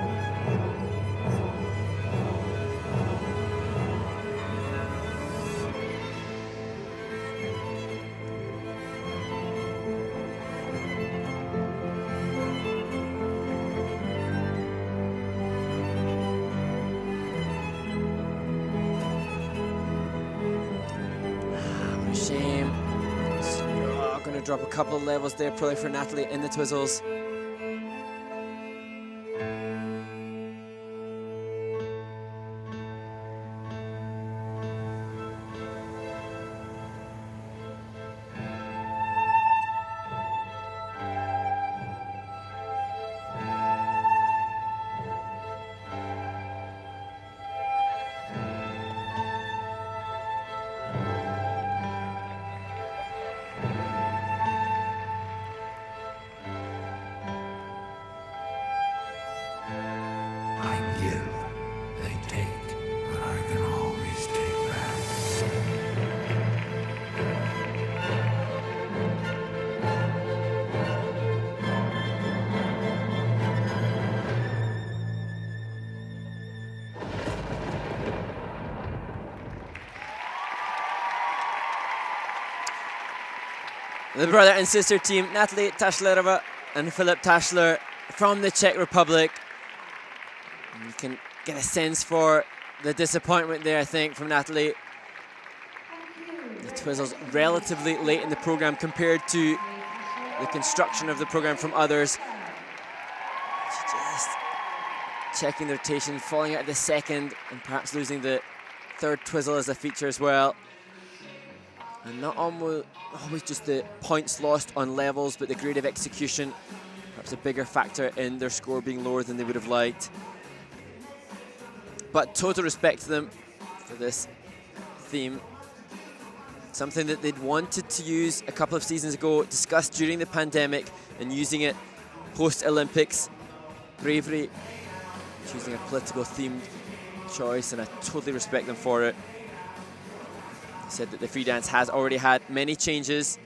Drop a couple of levels there, probably for Natalie in the twizzles. The brother and sister team, Natalie Taschlerova and Filip Taschler from the Czech Republic. You can get a sense for the disappointment there, I think, from Natalie. The twizzles relatively late in the program compared to the construction of the program from others. Just checking the rotation, falling out of the second, and perhaps losing the third twizzle as a feature as well. And not always just the points lost on levels, but the grade of execution, perhaps a bigger factor in their score being lower than they would have liked. But total respect to them for this theme. Something that they'd wanted to use a couple of seasons ago, discussed during the pandemic, and using it post-Olympics. Bravery, choosing a political themed choice, and I totally respect them for it. Said that the free dance has already had many changes.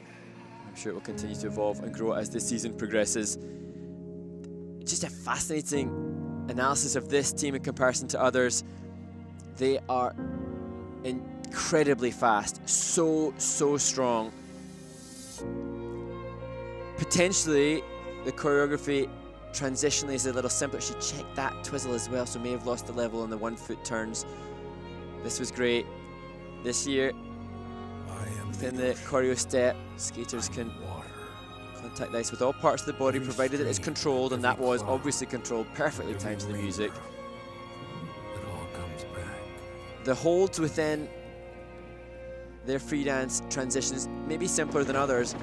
I'm sure it will continue to evolve and grow as this season progresses. Just a fascinating analysis of this team in comparison to others. They are incredibly fast, so strong. Potentially, the choreography transitionally is a little simpler. She checked that twizzle as well, so may have lost the level on the 1 foot turns. This was great. This year, within the choreo step, skaters can contact the ice with all parts of the body, provided that it's controlled, and that was obviously controlled, perfectly timed to the music. The holds within their free dance transitions may be simpler than others,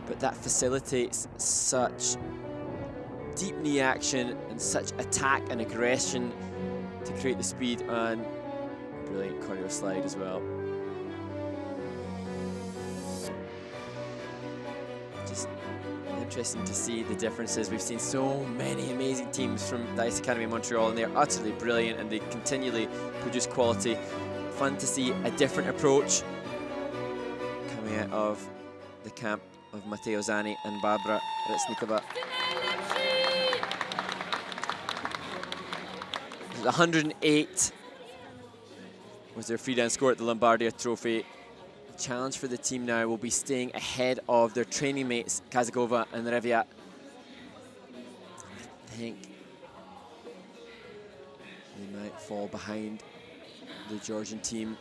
but that facilitates such deep knee action and such attack and aggression to create the speed, and brilliant choreo slide as well. Just interesting to see the differences. We've seen so many amazing teams from the Ice Academy in Montreal, and they're utterly brilliant and they continually produce quality. Fun to see a different approach coming out of the camp of Matteo Zani and Barbara Retsnikova. 108 was their free dance score at the Lombardia Trophy. The challenge for the team now will be staying ahead of their training mates, Kazakova and Reviya. I think they might fall behind the Georgian team,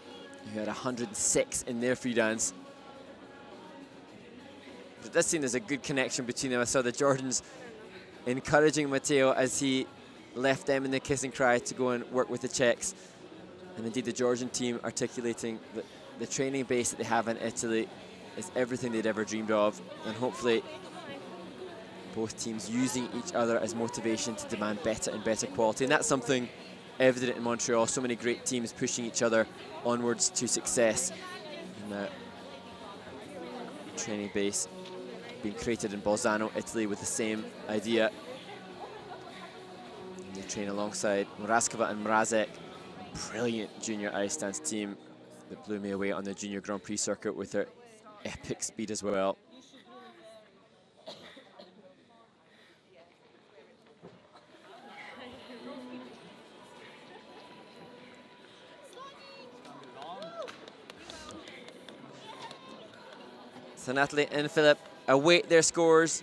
who had 106 in their free dance. But it does seem there's a good connection between them. I saw the Georgians encouraging Matteo as he left them in the kiss and cry to go and work with the Czechs. And indeed the Georgian team articulating that the training base that they have in Italy is everything they'd ever dreamed of, and hopefully both teams using each other as motivation to demand better and better quality. And that's something evident in Montreal. So many great teams pushing each other onwards to success. And training base being created in Bolzano, Italy, with the same idea. And they train alongside Mrazkova and Mrazek, a brilliant junior ice dance team that blew me away on the Junior Grand Prix circuit with their epic speed as well. So Natalie and Filip await their scores.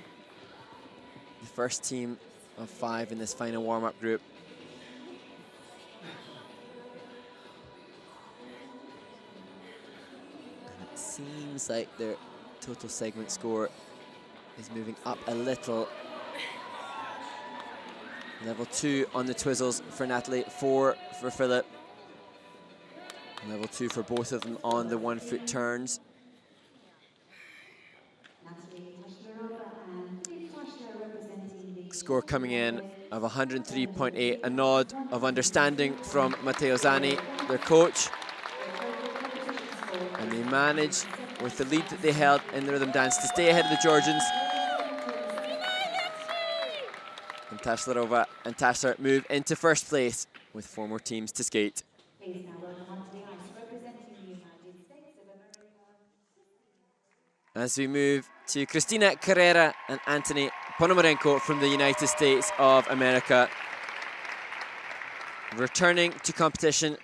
The first team of 5 in this final warm-up group. And it seems like their total segment score is moving up a little. Level 2 on the twizzles for Natalie, 4 for Filip. Level 2 for both of them on the 1-foot turns. Score coming in of 103.8, a nod of understanding from Matteo Zani, their coach. And they manage, with the lead that they held in the rhythm dance, to stay ahead of the Georgians. And Taschlerova and Taschler move into first place with 4 more teams to skate. As we move to Christina, Carreira and Anthony Ponomarenko from the United States of America, returning to competition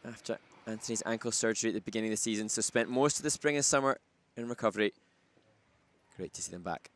after Anthony's ankle surgery at the beginning of the season, so spent most of the spring and summer in recovery. Great to see them back.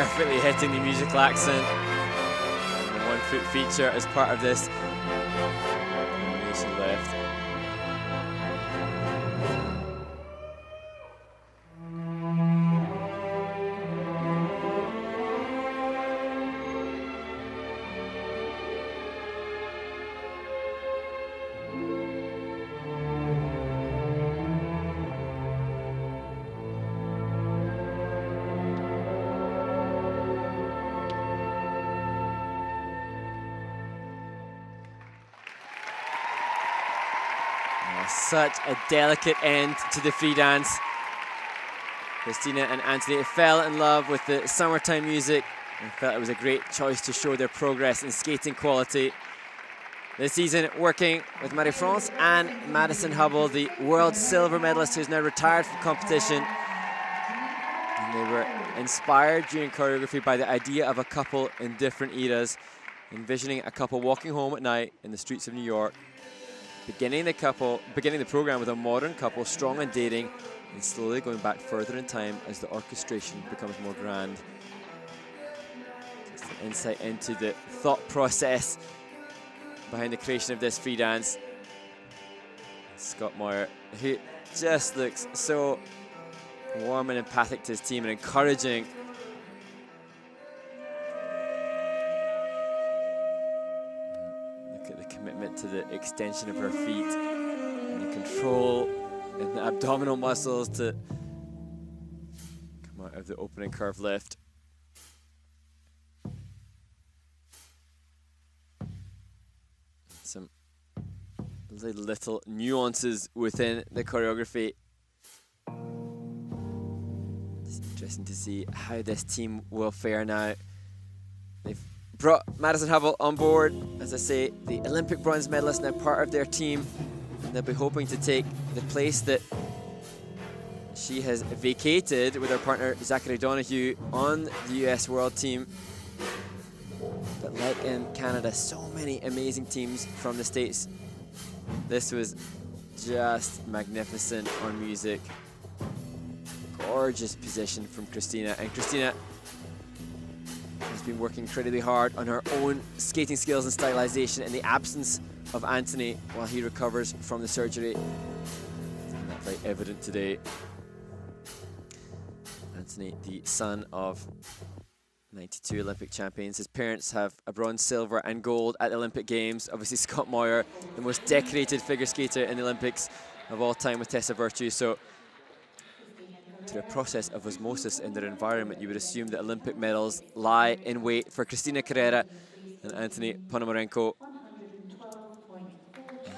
perfectly hitting the musical accent. And the 1 foot feature as part of this combination lift. Such a delicate end to the free dance. Christina and Anthony fell in love with the summertime music and felt it was a great choice to show their progress in skating quality. This season, working with Marie-France and Madison Hubble, the world silver medalist who's now retired from competition. And they were inspired during choreography by the idea of a couple in different eras, envisioning a couple walking home at night in the streets of New York. Beginning the program with a modern couple, strong and dating, and slowly going back further in time as the orchestration becomes more grand. Just an insight into the thought process behind the creation of this free dance. Scott Moyer, who just looks so warm and empathic to his team and encouraging. Commitment to the extension of her feet and the control in the abdominal muscles to come out of the opening curve lift. Some little nuances within the choreography. It's interesting to see how this team will fare now. They've brought Madison Hubble on board, as I say, the Olympic bronze medalist, now part of their team. And they'll be hoping to take the place that she has vacated with her partner Zachary Donoghue on the US World Team. But like in Canada, so many amazing teams from the States. This was just magnificent on music. Gorgeous position from Christina, and Christina has been working incredibly hard on her own skating skills and stylization in the absence of Anthony while he recovers from the surgery. And that's very evident today. Anthony, the son of 92 Olympic champions. His parents have a bronze, silver and gold at the Olympic Games. Obviously Scott Moyer, the most decorated figure skater in the Olympics of all time with Tessa Virtue. So through a process of osmosis in their environment, you would assume that Olympic medals lie in wait for Christina Carreira and Anthony Ponomarenko.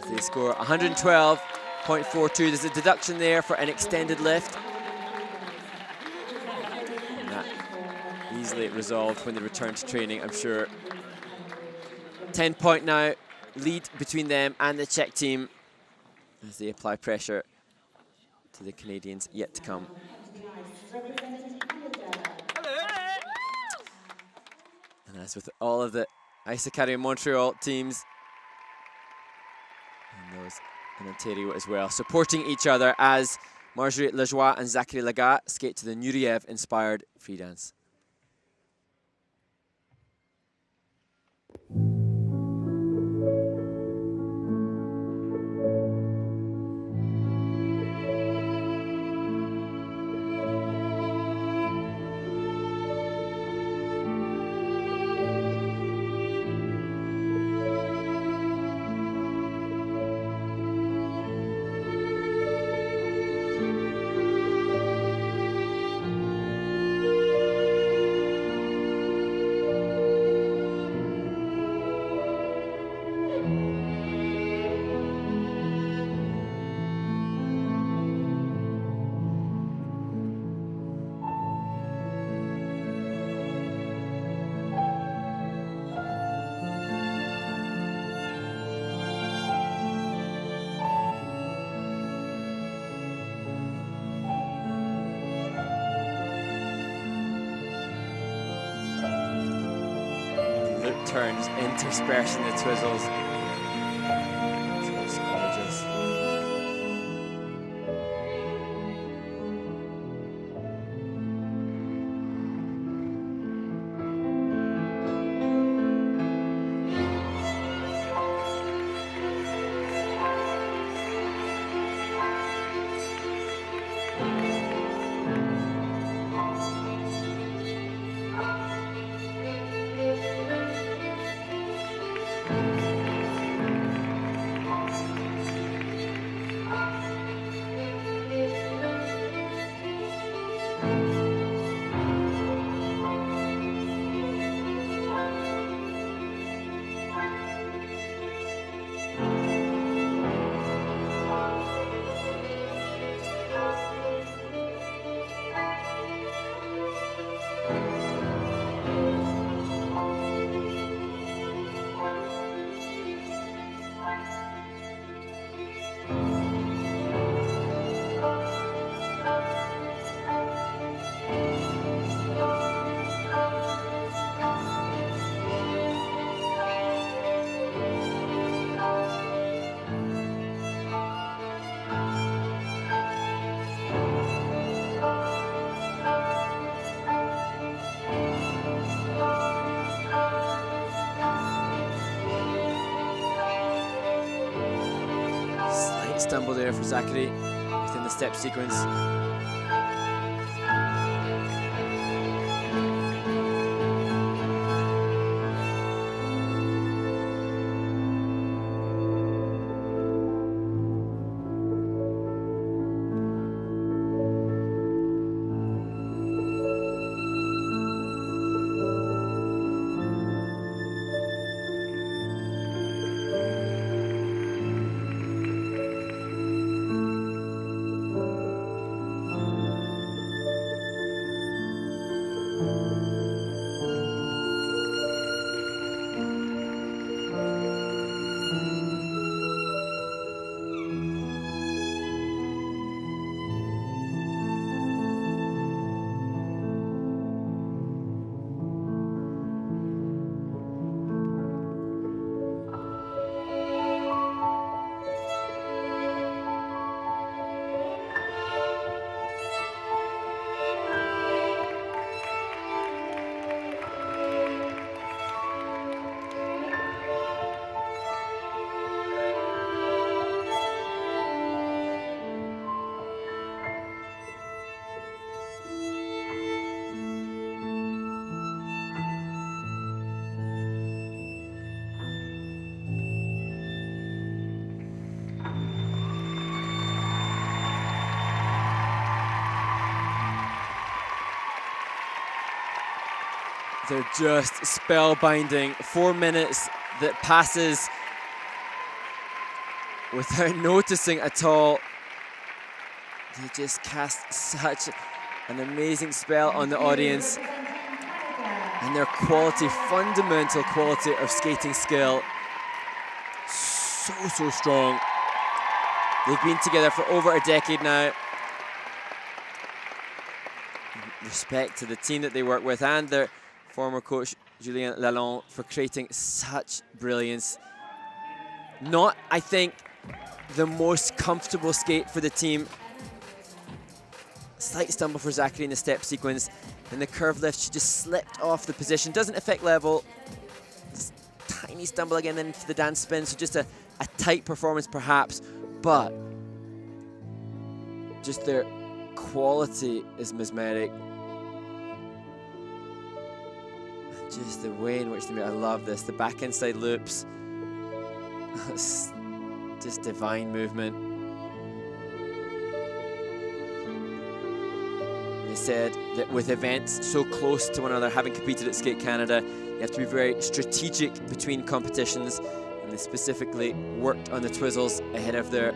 They score 112.42. There's a deduction there for an extended lift. And that easily resolved when they return to training, I'm sure. 10-point now lead between them and the Czech team as they apply pressure to the Canadians yet to come. And as with all of the Ice Academy Montreal teams, and those in Ontario as well, supporting each other as Marjorie, Lajoie and Zachary Lagha skate to the Nureyev-inspired free dance. Turns interspersing the twizzles. It's gorgeous. stumble there for Zachary within the step sequence. They're just spellbinding. 4 minutes that passes without noticing at all. They just cast such an amazing spell on the audience. And their quality, fundamental quality of skating skill, so strong. They've been together for over a decade now. Respect to the team that they work with and their former coach, Julien Lalonde, for creating such brilliance. Not, I think, the most comfortable skate for the team. Slight stumble for Zachary in the step sequence. And the curve lift, she just slipped off the position. Doesn't affect level. Just tiny stumble again into the dance spin. So just a tight performance perhaps. But just their quality is mesmeric. Just the way in which they move. I love this. The back inside loops. Just divine movement. They said that with events so close to one another, having competed at Skate Canada, you have to be very strategic between competitions. And they specifically worked on the twizzles ahead of their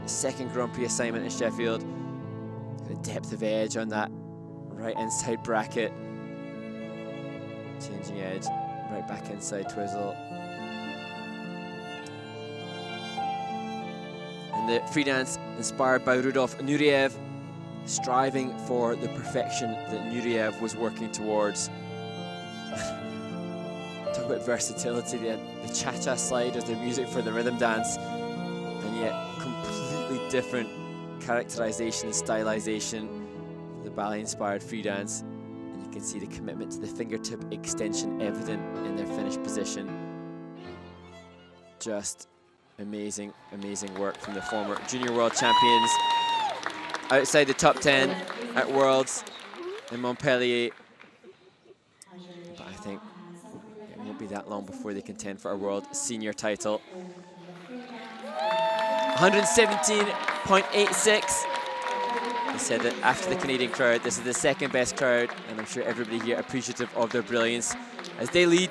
second Grand Prix assignment in Sheffield. The depth of edge on that right inside bracket. Changing edge, right back inside twizzle. And the free dance inspired by Rudolf Nureyev, striving for the perfection that Nureyev was working towards. Talk about versatility. They had the cha-cha slide as their music for the rhythm dance, and yet completely different characterization and stylization for the ballet-inspired free dance. And you can see the commitment to the fingertip extension evident in their finished position. Just amazing, amazing work from the former junior world champions. Outside the top 10 at Worlds in Montpellier. But I think it won't be that long before they contend for a world senior title. 117.86. They said that after the Canadian crowd, this is the second best crowd, and I'm sure everybody here appreciative of their brilliance as they lead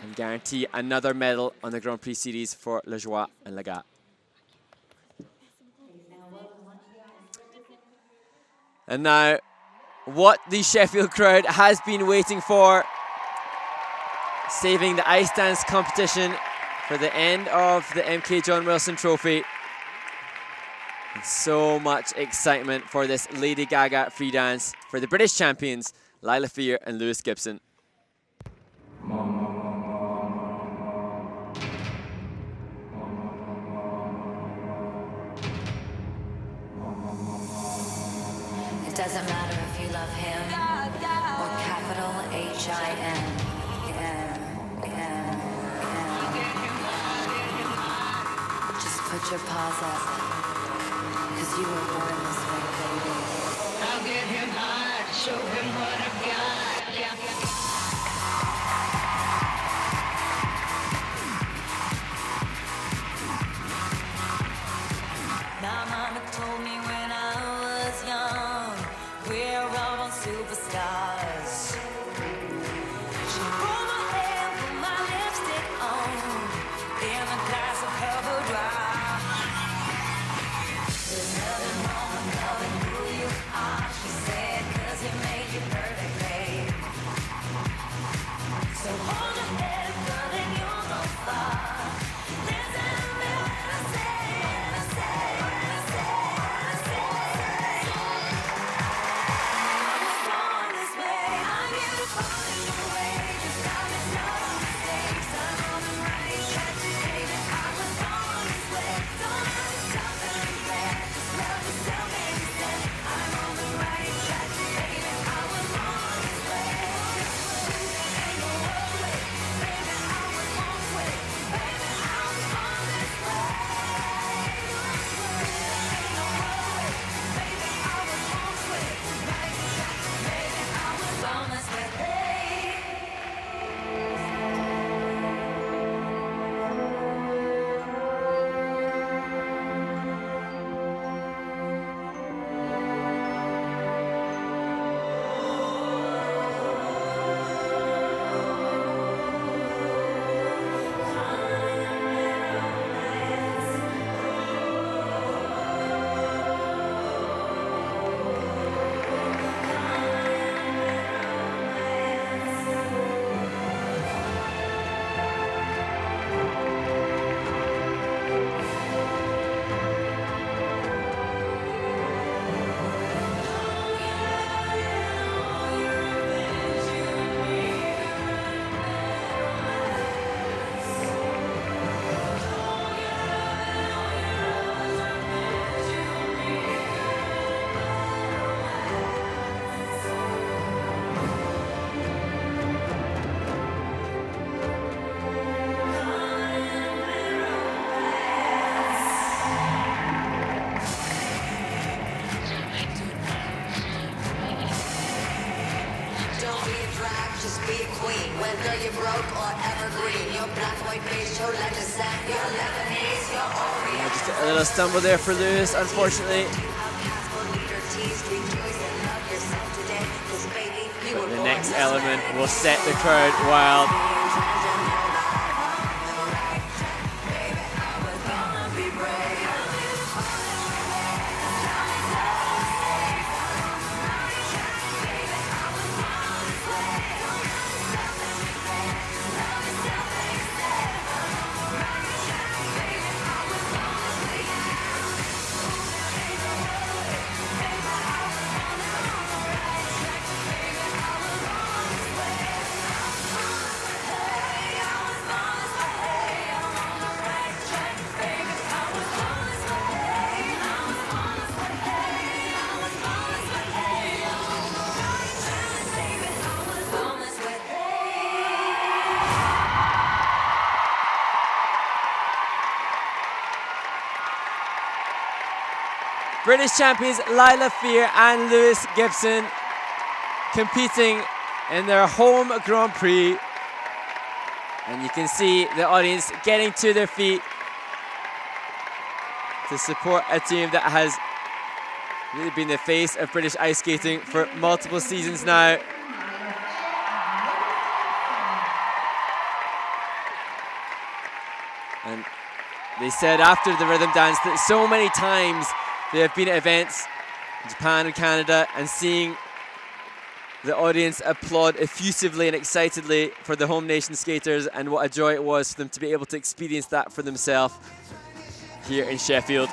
and guarantee another medal on the Grand Prix series for Lajoie and Lagha. And now, what the Sheffield crowd has been waiting for, saving the ice dance competition for the end of the MK John Wilson Trophy. And so much excitement for this Lady Gaga free dance for the British champions, Lilah and Lewis Gibson. It doesn't matter if you love him or capital H-I-M. Put your paws up, 'cause you were born this way, baby. I'll get him high, show him what I've got. Yeah. My mama told me when I was young, we're all born superstars. She pulled my hair, put my lipstick on, in a glass of her boudoir. There's nothing wrong with loving who you are, she said, 'cause you make it perfectly. So hold your head, girl, and you'll go far. Listen to me when I say, when I say, when I say, when I say. I was born this way. I'm beautiful in your way. Just stop and know my mistakes. I'm on the right track, baby. I was born this way. Don't have to stop and regret. Just love yourself instead. I'm on the right track, baby. I was born this way. Ain't no other way, baby. I was born this way, baby. I was born this way. Ain't no other way, baby. I was born this way. Right track, baby. I was born this way. Don't be a drag, just be a queen. Whether you're broke or evergreen, you're black, white, beige, your Legacy, you're Lebanese, you're Orient. Just a little stumble there for Lewis, unfortunately. But the next element will set the crowd wild. British champions Lilah and Lewis Gibson competing in their home Grand Prix. And you can see the audience getting to their feet to support a team that has really been the face of British ice skating for multiple seasons now. And they said after the rhythm dance that so many times they have been at events in Japan and Canada and seeing the audience applaud effusively and excitedly for the home nation skaters, and what a joy it was for them to be able to experience that for themselves here in Sheffield.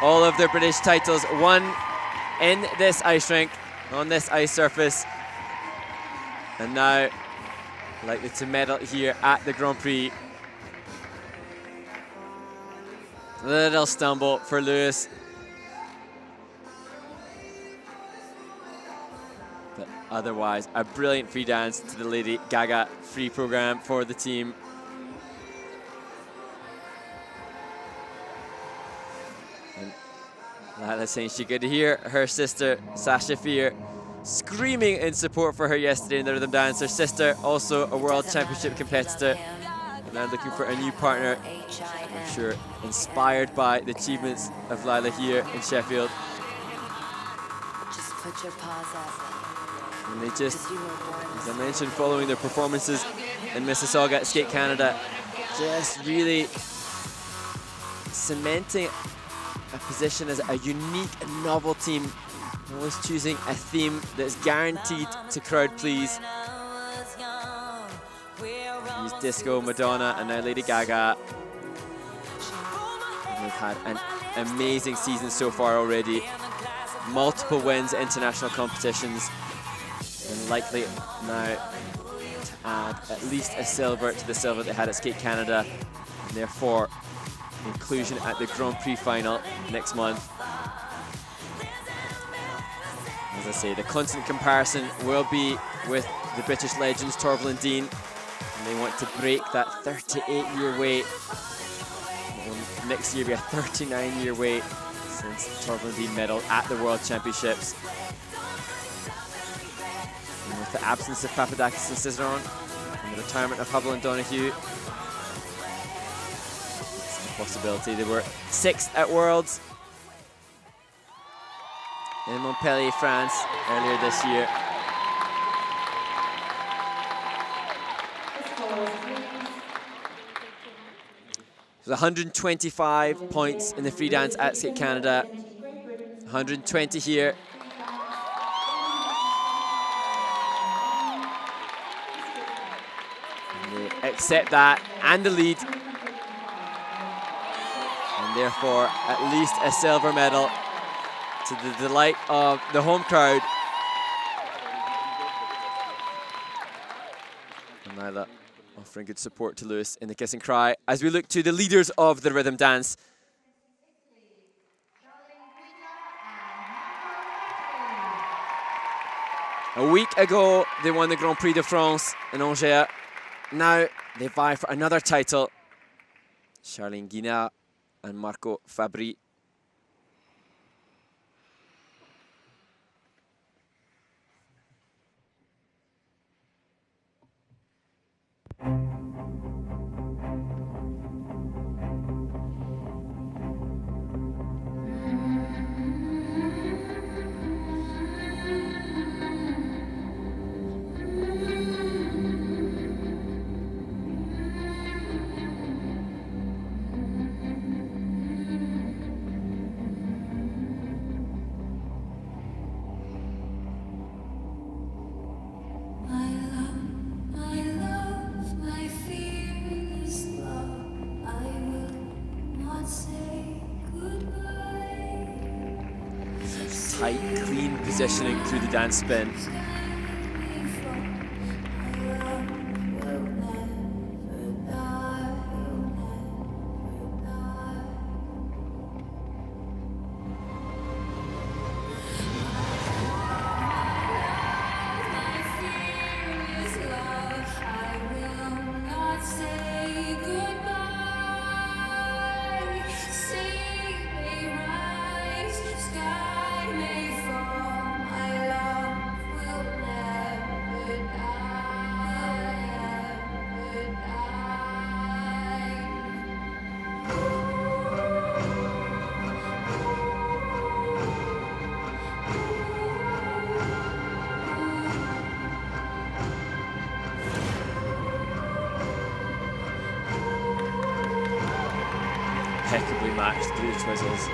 All of their British titles won in this ice rink, on this ice surface, and now likely to medal here at the Grand Prix. A little stumble for Lewis. But otherwise, a brilliant free dance to the Lady Gaga free program for the team. Lilah saying she could hear her sister, Sasha Fier, screaming in support for her yesterday in the rhythm dance. Her sister, also a world championship competitor, now looking for a new partner. I'm sure inspired by the achievements of Lilah here in Sheffield. Just put your paws up. And they just, as I mentioned, following their performances in Mississauga at Skate Canada, just really cementing a position as a unique and novel team, always choosing a theme that's guaranteed to crowd please. Use disco, Madonna, and now Lady Gaga. And they've had an amazing season so far already. Multiple wins at international competitions, and likely now to add at least a silver to the silver they had at Skate Canada, and therefore inclusion at the Grand Prix final next month. As I say, the constant comparison will be with the British legends Torvill and Dean, and they want to break that 38-year wait. It will next year be a 39-year wait since Torvill and Dean medaled at the World Championships. And with the absence of Papadakis and Cizeron, and the retirement of Hubble and Donoghue, possibility. They were 6th at Worlds in Montpellier, France, earlier this year. It was 125 points in the free dance at Skate Canada, 120 here. And they accept that and the lead. And therefore, at least a silver medal to the delight of the home crowd. And Lilah offering good support to Lewis in the kiss and cry as we look to the leaders of the rhythm dance. A week ago, they won the Grand Prix de France in Angers. Now they vie for another title. Charlene Guignard and Marco Fabbri. Tight, clean positioning through the dance spin. Impeccably matched through the twizzles.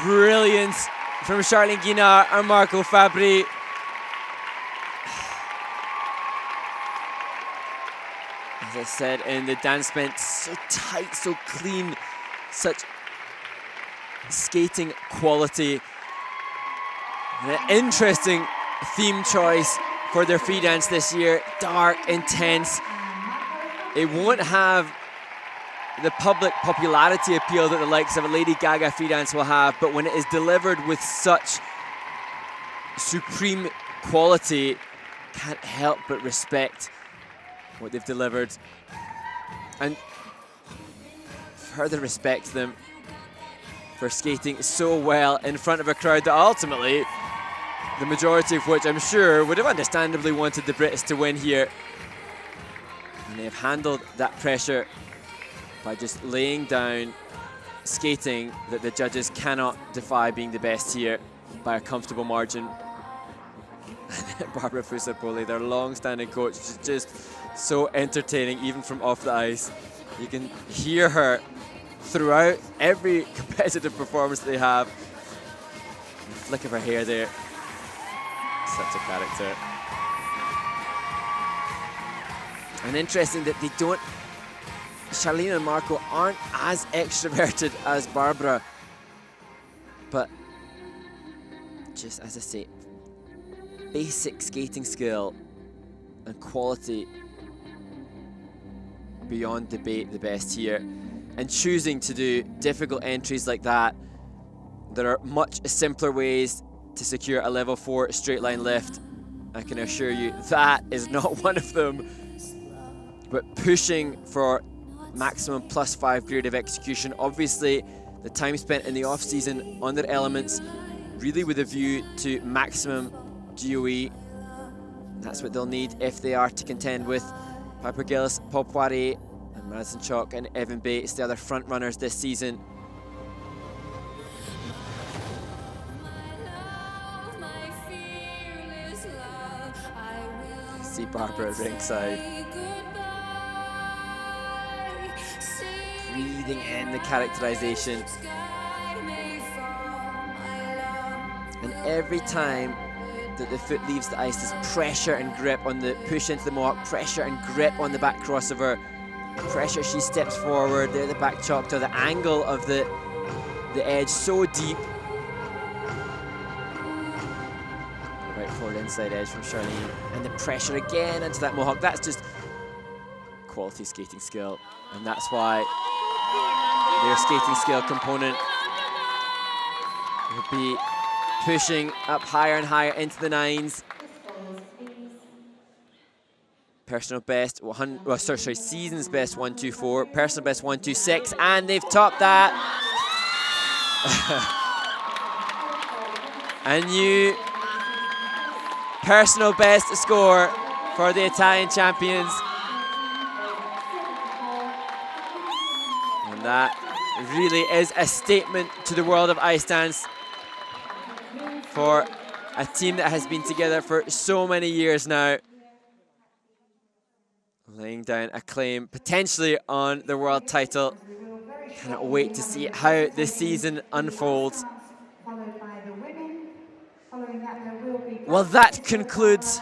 brilliance from Charlene Guignard and Marco Fabbri. As I said in the dance meant, so tight, so clean, such skating quality. And an interesting theme choice for their free dance this year. Dark, intense. It won't have the public popularity appeal that the likes of a Lady Gaga free dance will have, but when it is delivered with such supreme quality, can't help but respect what they've delivered and further respect them for skating so well in front of a crowd that ultimately, the majority of which I'm sure would have understandably wanted the Brits to win here. And they've handled that pressure by just laying down skating that the judges cannot defy being the best here by a comfortable margin. Barbara Fusapoli, their long-standing coach, is just so entertaining, even from off the ice. You can hear her throughout every competitive performance they have. The flick of her hair there, such a character. And interesting that they don't, Charlene and Marco aren't as extroverted as Barbara, but just, as I say, basic skating skill and quality beyond debate, the best here. And choosing to do difficult entries like that, there are much simpler ways to secure a level 4 straight line lift. I can assure you that is not one of them. But pushing for maximum +5 grade of execution, obviously the time spent in the off season on their elements, really with a view to maximum GOE. That's what they'll need if they are to contend with Piper Gillis, Paul Poirier, and Madison Chalk and Evan Bates, the other front runners this season. See Barbara at ringside, breathing in the characterization. And every time that the foot leaves the ice, there's pressure and grip on the push into the mohawk, pressure and grip on the back crossover, pressure, she steps forward, there the back chalk to the angle of the edge so deep. Right forward inside edge from Charlene, and the pressure again into that mohawk. That's just quality skating skill, and that's why their skating skill component will be pushing up higher and higher into the nines. Personal best, season's best 124, personal best 126, and they've topped that. A new personal best score for the Italian champions. And that really is a statement to the world of ice dance for a team that has been together for so many years now, laying down a claim potentially on the world title. Cannot wait to see how this season unfolds. Well, that concludes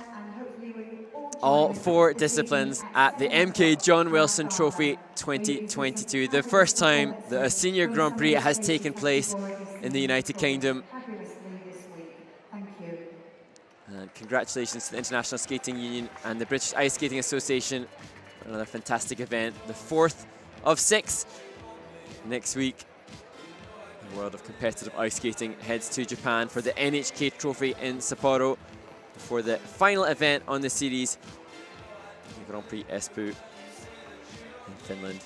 all 4 disciplines at the MK John Wilson Trophy 2022, the first time that a senior Grand Prix has taken place in the United Kingdom. And congratulations to the International Skating Union and the British Ice Skating Association for another fantastic event, the 4th of 6. Next week, the world of competitive ice skating heads to Japan for the NHK Trophy in Sapporo before the final event on the series, the Grand Prix Espoo in Finland.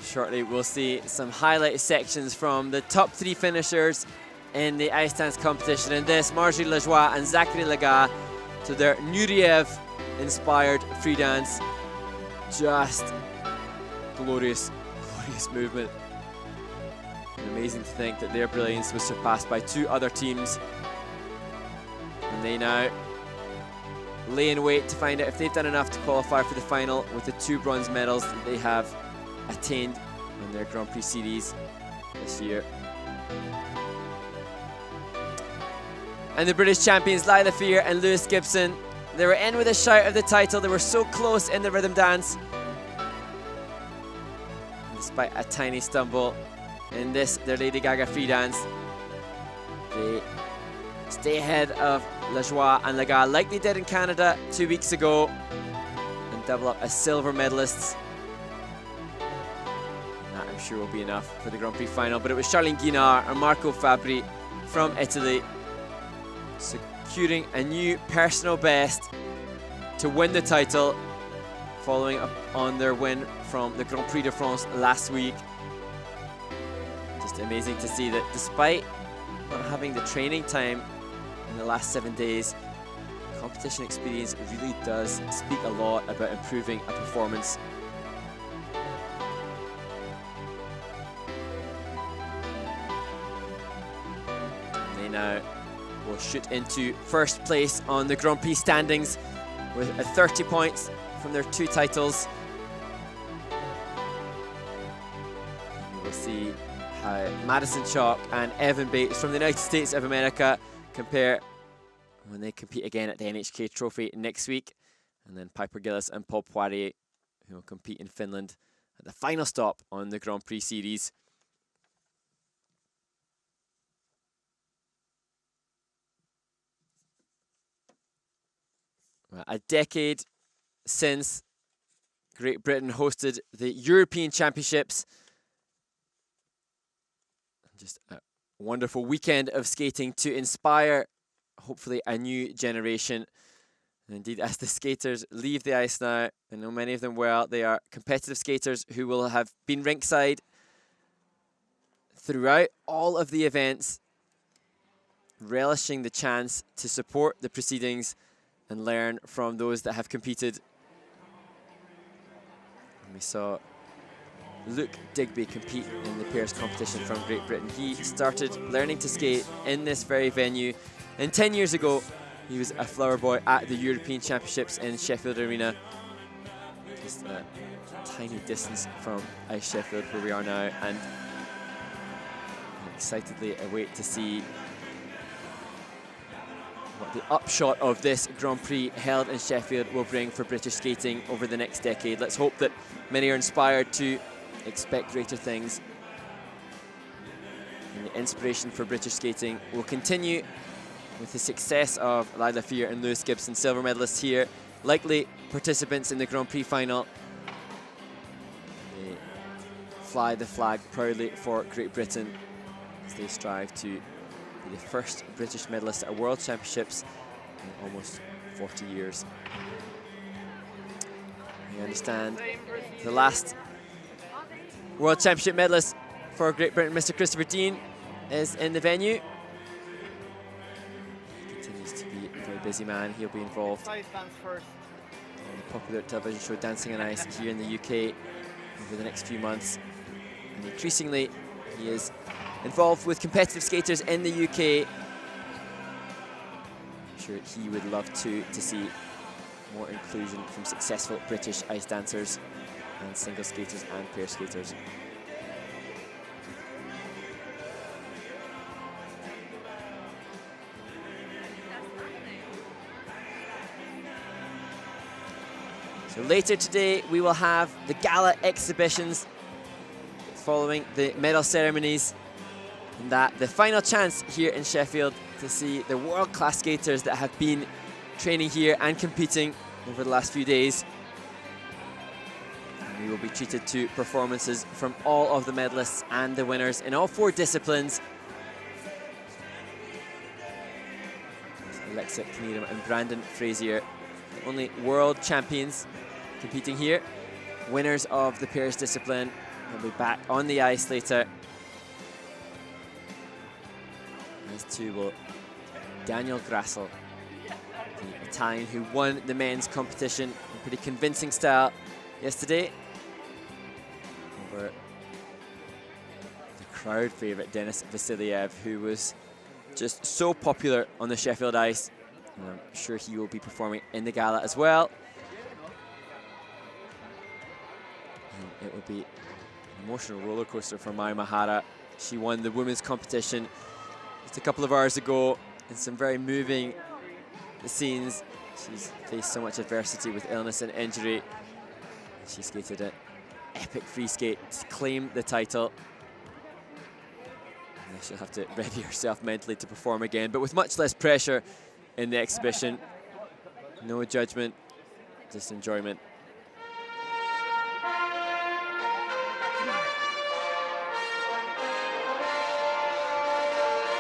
Shortly, we'll see some highlight sections from the top 3 finishers in the ice dance competition in this. Marjorie Lajoie and Zachary Lagha to their Nureyev-inspired free dance. Just glorious, glorious movement. And amazing to think that their brilliance was surpassed by 2 other teams. And they now lay in wait to find out if they've done enough to qualify for the final with the 2 bronze medals that they have attained on their Grand Prix series this year. And the British champions Lilah and Lewis Gibson, they were in with a shout of the title. They were so close in the rhythm dance. And despite a tiny stumble in this, their Lady Gaga free dance, they stay ahead of Lajoie and Lagha like they did in Canada 2 weeks ago and double up as silver medalists. And that I'm sure will be enough for the Grand Prix final. But it was Charlene Guignard and Marco Fabbri from Italy securing a new personal best to win the title, following up on their win from the Grand Prix de France last week. Just amazing to see that despite not having the training time in the last 7 days, competition experience really does speak a lot about improving a performance. And they now will shoot into first place on the Grand Prix standings with 30 points from their 2 titles. And we will see how Madison Chalk and Evan Bates from the United States of America compare when they compete again at the NHK Trophy next week. And then Piper Gillis and Paul Poirier, who will compete in Finland at the final stop on the Grand Prix series. Well, a decade since Great Britain hosted the European Championships. Just a wonderful weekend of skating to inspire, hopefully, a new generation. And indeed, as the skaters leave the ice now, I know many of them well, they are competitive skaters who will have been rinkside throughout all of the events, relishing the chance to support the proceedings and learn from those that have competed. And we saw Luke Digby compete in the pairs competition from Great Britain. He started learning to skate in this very venue, and 10 years ago he was a flower boy at the European Championships in Sheffield Arena, just a tiny distance from Ice Sheffield where we are now, and I excitedly await to see what the upshot of this Grand Prix held in Sheffield will bring for British skating over the next decade. Let's hope that many are inspired to expect greater things, and the inspiration for British skating will continue with the success of Lilah and Lewis Gibson, silver medalists here, likely participants in the Grand Prix final. They fly the flag proudly for Great Britain as they strive to be the first British medalist at World Championships in almost 40 years. I understand the last World Championship medalist for Great Britain, Mr. Christopher Dean, is in the venue. He continues to be a very busy man. He'll be involved in the popular television show Dancing on Ice here in the UK over the next few months. And increasingly, he is involved with competitive skaters in the UK. I'm sure he would love to see more inclusion from successful British ice dancers and single skaters and pair skaters. So later today we will have the gala exhibitions following the medal ceremonies, and that the final chance here in Sheffield to see the world-class skaters that have been training here and competing over the last few days. And we will be treated to performances from all of the medalists and the winners in all 4 disciplines. Alexa Knierim and Brandon Frazier, the only world champions competing here. Winners of the pairs discipline. They'll be back on the ice later. As too will Daniel Grassel, the Italian who won the men's competition in pretty convincing style yesterday over the crowd favourite Denis Vasiliev, who was just so popular on the Sheffield ice And I'm sure he will be performing in the gala as well. And it will be an emotional roller coaster for Mariia. She won the women's competition just a couple of hours ago in some very moving scenes. She's faced so much adversity with illness and injury. She skated an epic free skate to claim the title. And she'll have to ready herself mentally to perform again, but with much less pressure in the exhibition. No judgment, just enjoyment.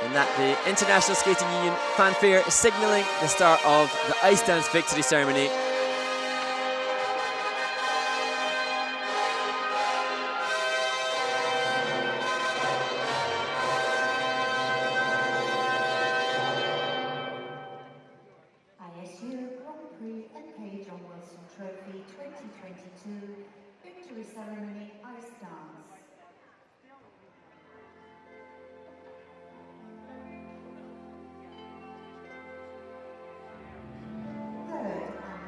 And that the International Skating Union fanfare is signalling the start of the ice dance victory ceremony. ISU Grand Prix NK John Wilson Trophy 2022 victory ceremony ice dance.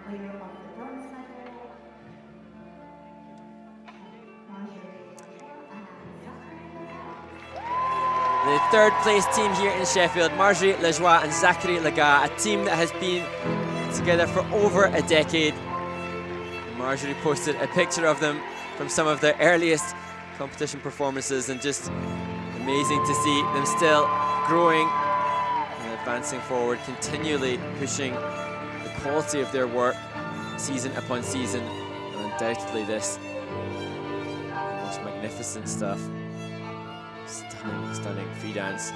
Winner of the bronze medal, Marjorie and Zachary. The third place team here in Sheffield, Marjorie, Lajoie and Zachary Lagha, a team that has been together for over a decade. Marjorie posted a picture of them from some of their earliest competition performances, and just amazing to see them still growing and advancing forward, continually pushing the quality of their work season upon season. And undoubtedly this most magnificent stuff. Stunning, stunning free dance to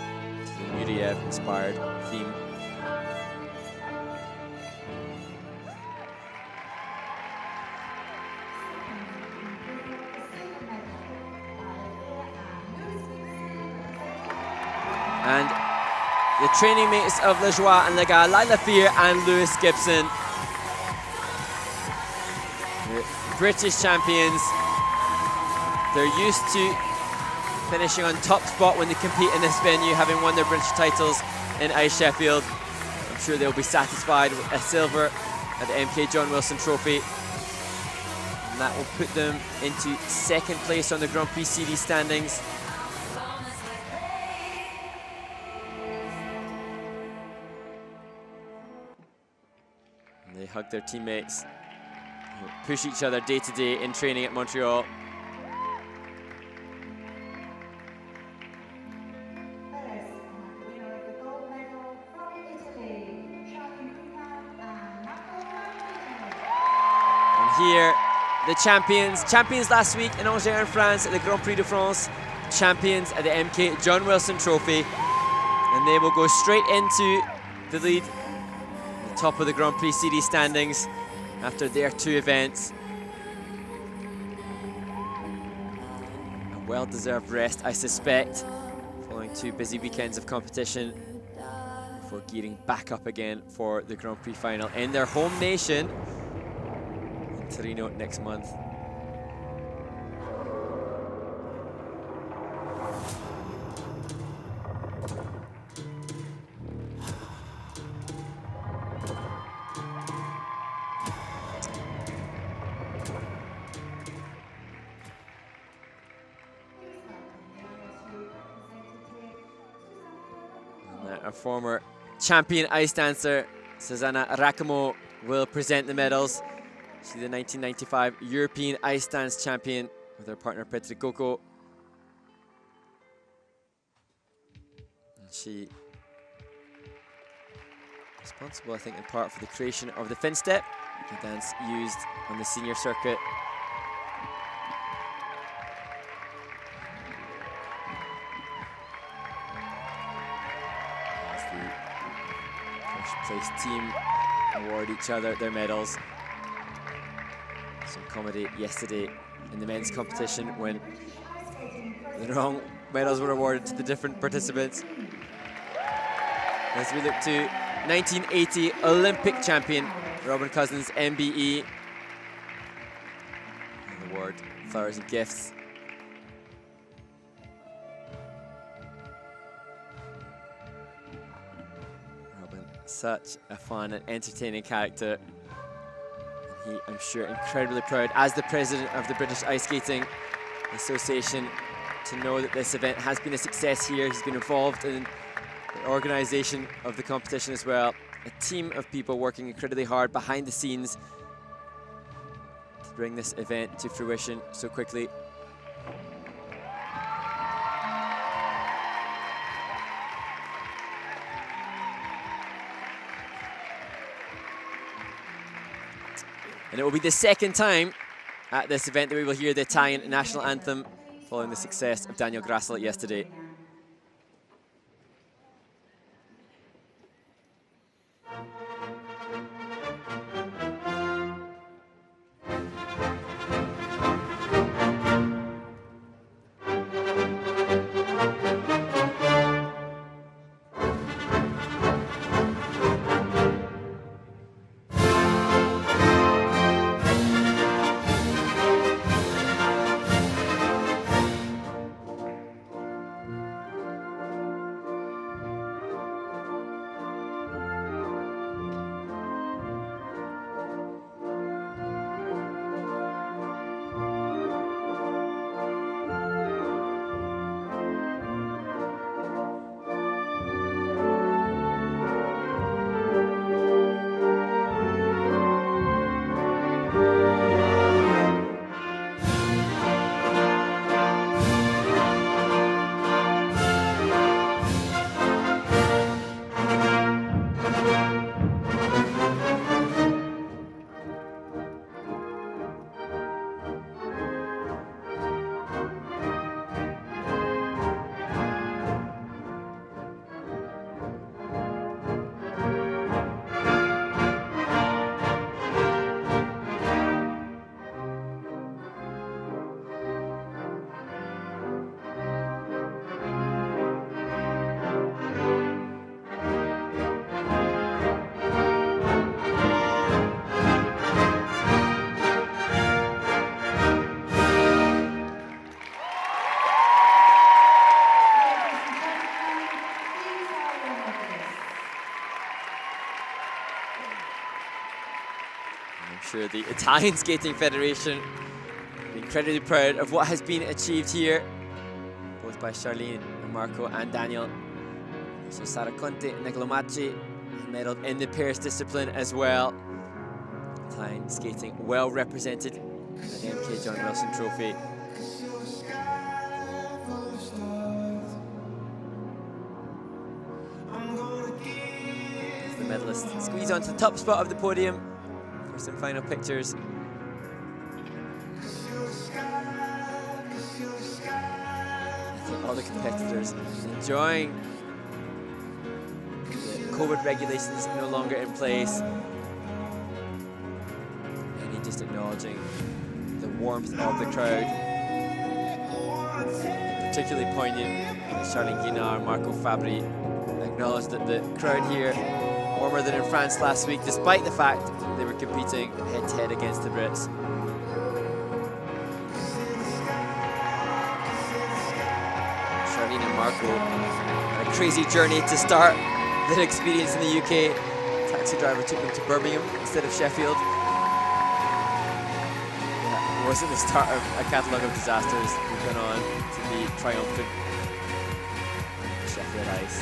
the Mariia inspired theme. And the training mates of Lajoie and Lagha, Lilah and Lewis Gibson. They're British champions. They're used to finishing on top spot when they compete in this venue, having won their British titles in Ice Sheffield. I'm sure they'll be satisfied with a silver at the MK John Wilson Trophy. And that will put them into second place on the Grand Prix CD standings. And they hug their teammates, who push each other day to day in training at Montreal. Here, the champions last week in Angers in France at the Grand Prix de France, champions at the MK John Wilson Trophy, and they will go straight into the lead, the top of the Grand Prix CD standings after their two events. A well-deserved rest, I suspect, following two busy weekends of competition before gearing back up again for the Grand Prix final in their home nation, Torino next month. And our former champion ice dancer, Susanna Rakamo, will present the medals. She's the 1995 European Ice Dance champion with her partner Petri Koko. And she responsible, I think, in part for the creation of the fin step, the dance used on the senior circuit. As the first place team award each other their medals. Some comedy yesterday in the men's competition when the wrong medals were awarded to the different participants. As we look to 1980 Olympic champion Robin Cousins, MBE. And the award, flowers and gifts. Robin Such a fun and entertaining character. He, I'm sure, incredibly proud as the president of the British Ice Skating Association to know that this event has been a success here. He's been involved in the organisation of the competition as well. A team of people working incredibly hard behind the scenes to bring this event to fruition so quickly. And it will be the second time at this event that we will hear the Italian national anthem following the success of Daniel Grasselet yesterday. Sure, the Italian Skating Federation incredibly proud of what has been achieved here, both by Charlene and Marco and Daniel. So Sara Conte and Nicola Macci medaled in the pairs discipline as well. Italian skating well represented in the MK John Wilson Trophy. As the medalists squeeze onto the top spot of the podium. Some final pictures. I think all the competitors enjoying the COVID regulations no longer in place. And he just acknowledging the warmth of the crowd. Particularly poignant, Charlene Guignard, Marco Fabbri acknowledged that the crowd here warmer than in France last week, despite the fact that they were competing head-to-head against the Brits. Charlene and Marco had a crazy journey to start their experience in the UK. Taxi driver took them to Birmingham instead of Sheffield. That wasn't the start of a catalogue of disasters. We've gone on to be triumphant Sheffield ice.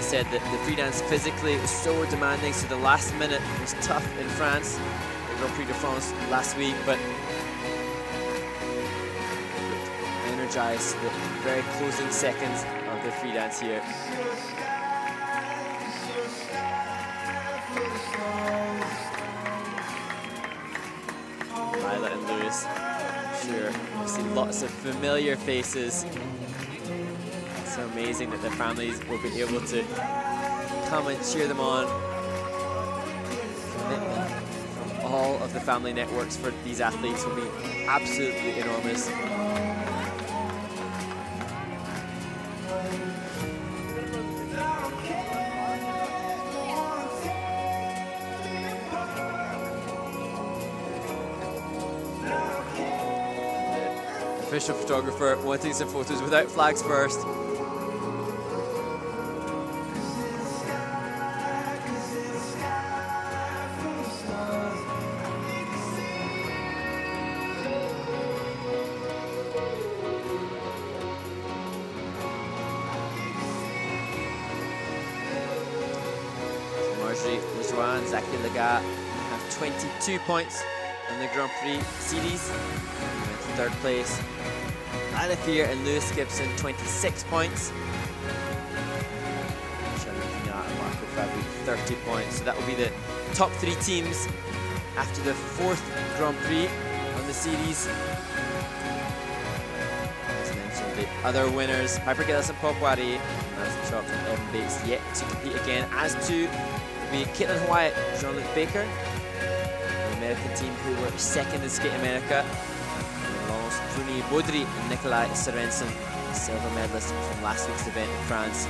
Said that the freedance physically was so demanding, so the last minute was tough in France, the Grand Prix de France last week, but energized the very closing seconds of the freedance here. Lilah and Lewis, sure, we've seen lots of familiar faces. It's so amazing that their families will be able to come and cheer them on. Commitment from all of the family networks for these athletes will be absolutely enormous. The official photographer wanting some photos without flags first. Lajoie and Zachary Lagha have 22 points in the Grand Prix series. In third place, Alicia and Lewis Gibson, 26 points. Charlene and Marco Fabbri, 30 points. So that will be the top 3 teams after the 4th Grand Prix on the series. As mentioned, the other winners, Piper Gillis and Ponomarenko, Madison Chops and Evan Bates, yet to compete again, as to will be Caitlin Wyatt, Jean-Luc Baker, the American team who were second in Skate America, Laurence Bruni-Baudry and Nikolas Sorensen, silver medalists from last week's event in France.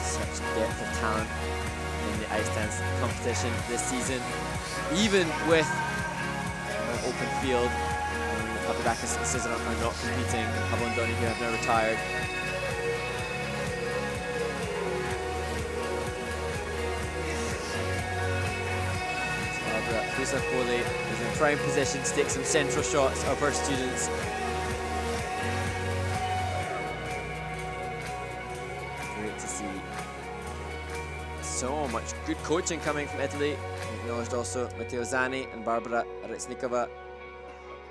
Such depth of talent in the ice dance competition this season, even with an open field. Papadakis and Cizeron are not competing, and Pablo and Donnie who have now retired. Barbara Fusakole is in prime position to take some central shots of her students. Great to see so much good coaching coming from Italy. Acknowledged also Matteo Zani and Barbara Ritsnikova,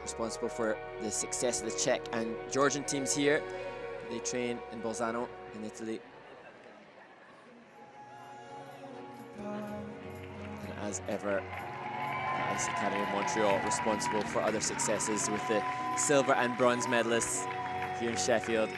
responsible for the success of the Czech and Georgian teams here. They train in Bolzano in Italy. And as ever, the Ice Academy of Montreal responsible for other successes with the silver and bronze medalists here in Sheffield.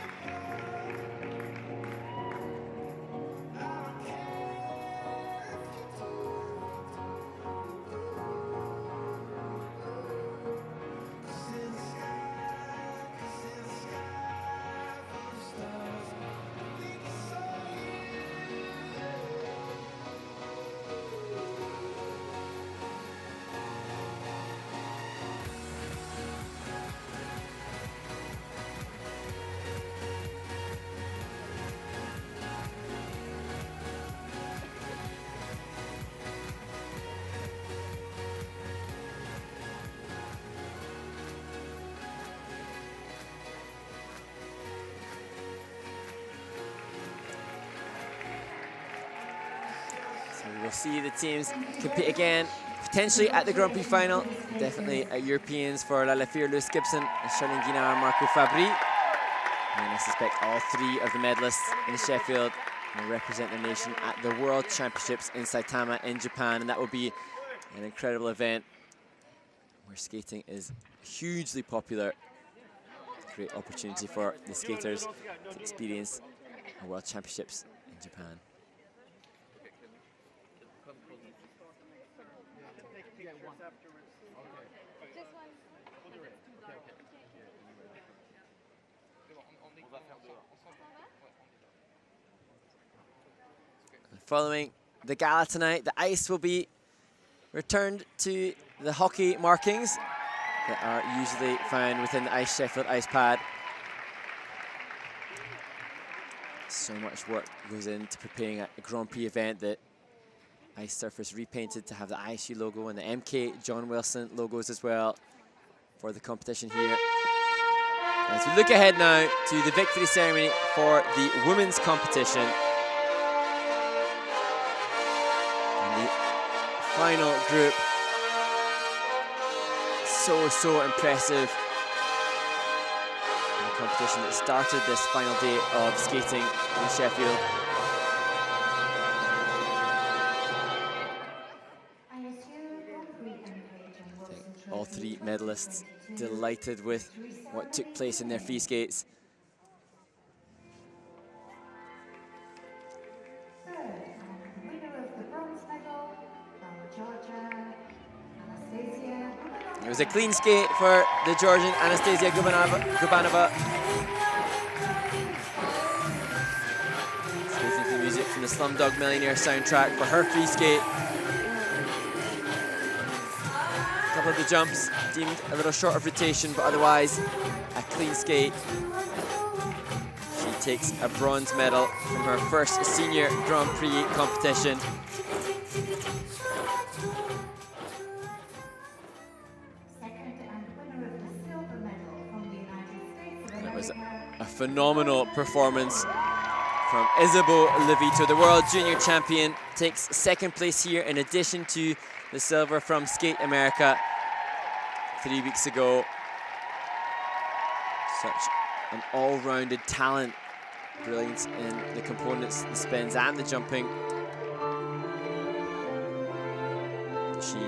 We'll see the teams compete again, potentially at the Grand Prix final. Definitely Europeans for Lilah, Lewis Gibson, and Charlene Guignard and Marco Fabbri. And I suspect all 3 of the medalists in Sheffield will represent their nation at the World Championships in Saitama in Japan. And that will be an incredible event where skating is hugely popular. Great opportunity for the skaters to experience the World Championships in Japan. Following the gala tonight, the ice will be returned to the hockey markings that are usually found within the Ice Sheffield ice pad. So much work goes into preparing a Grand Prix event. The ice surface repainted to have the ISU logo and the MK John Wilson logos as well for the competition here. As we look ahead now to the victory ceremony for the women's competition. Final group, so impressive. And the competition that started this final day of skating in Sheffield. I think all 3 medalists delighted with what took place in their free skates. It was a clean skate for the Georgian Anastasia Gubanova. Skating to the music from the Slumdog Millionaire soundtrack for her free skate. A couple of the jumps deemed a little short of rotation, but otherwise a clean skate. She takes a bronze medal from her first senior Grand Prix competition. a phenomenal performance from Isabeau Levito. The world junior champion takes second place here in addition to the silver from Skate America 3 weeks ago. Such an all-rounded talent, brilliance in the components, the spins and the jumping. She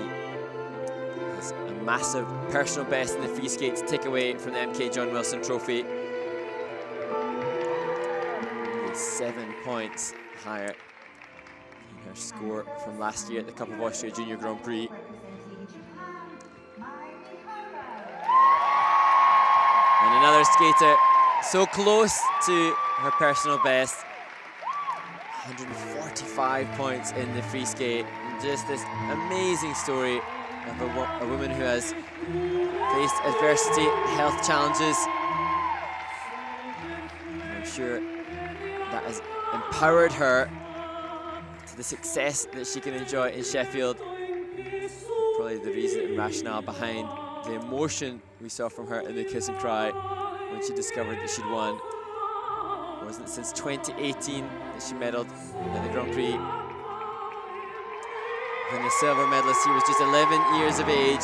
has a massive personal best in the free skate to take away from the MK John Wilson Trophy. 7 points higher than her score from last year at the Cup of Austria Junior Grand Prix. And another skater so close to her personal best. 145 points in the free skate. And just this amazing story of a woman who has faced adversity, health challenges. And I'm sure that has empowered her to the success that she can enjoy in Sheffield. Probably the reason and rationale behind the emotion we saw from her in the kiss and cry when she discovered that she'd won. It wasn't since 2018 that she medalled in the Grand Prix. When the silver medalist, he was just 11 years of age.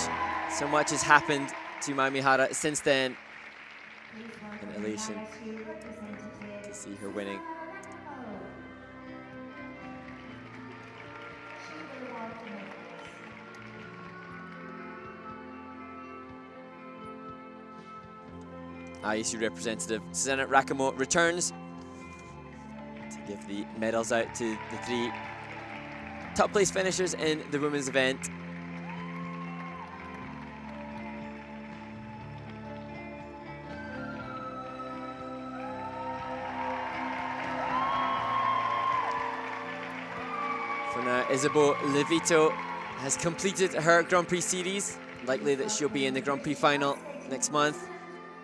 So much has happened to Mai Mihara since then. An elation to see her winning. ISU representative Susanna Rakamo returns to give the medals out to the 3 top place finishers in the women's event. For now, Isabeau Levito has completed her Grand Prix series. Likely that she'll be in the Grand Prix final next month.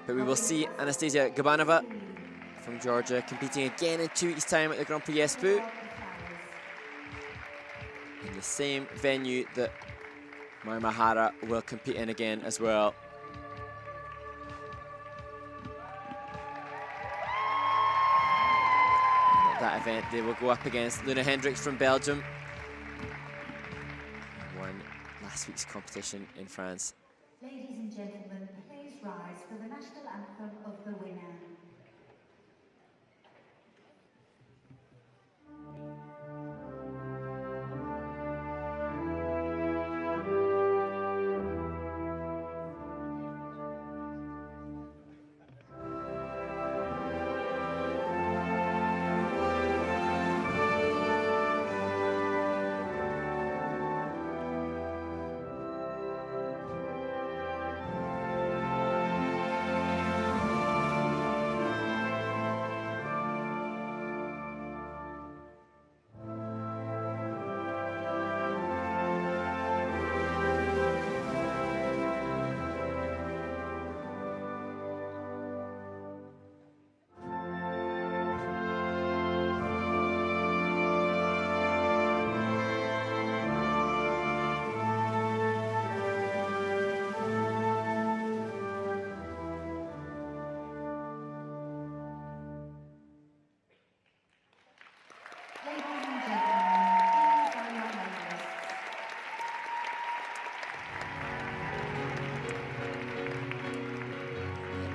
But we will see Anastasia Gabanova from Georgia competing again in 2 weeks' time at the Grand Prix Espoo, in the same venue that Mai Mihara will compete in again as well. And at that event, they will go up against Luna Hendricks from Belgium, who won last week's competition in France. Ladies and gentlemen, please rise for the national anthem of the winner.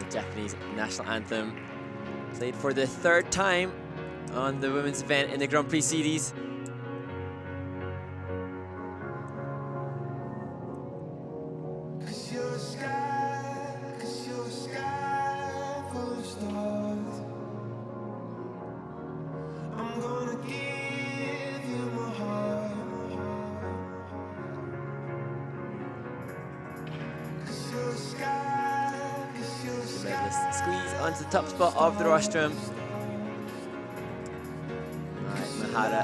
Japanese national anthem, played for the 3rd time on the women's event in the Grand Prix series. Onto the top spot of the rostrum. Mai Mihara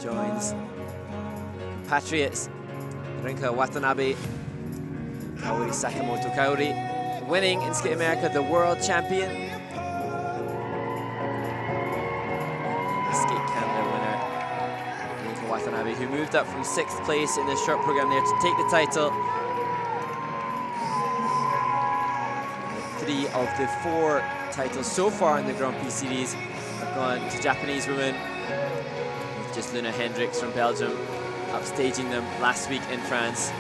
joins compatriots Rinka Watanabe, Kaori Sakamoto. Kaori winning in Skate America, the world champion. The Skate Canada winner, Rinka Watanabe, who moved up from 6th place in the short program there to take the title. 3 of the 4 titles so far in the Grand Prix series have gone to Japanese women, with just Luna Hendricks from Belgium upstaging them last week in France.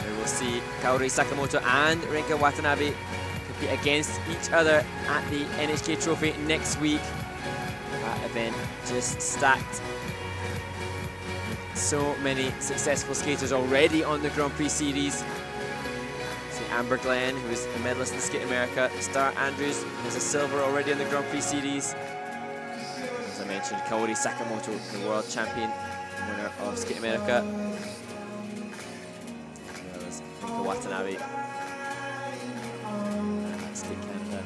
We will see Kaori Sakamoto and Rinka Watanabe compete against each other at the NHK Trophy next week. That event just stacked. So many successful skaters already on the Grand Prix series. See Amber Glenn, who is a medalist in Skate America. Star Andrews has a silver already on the Grand Prix series. As I mentioned, Kaori Sakamoto, the world champion, winner of Skate America. As well as Rinka Watanabe, Skate Canada.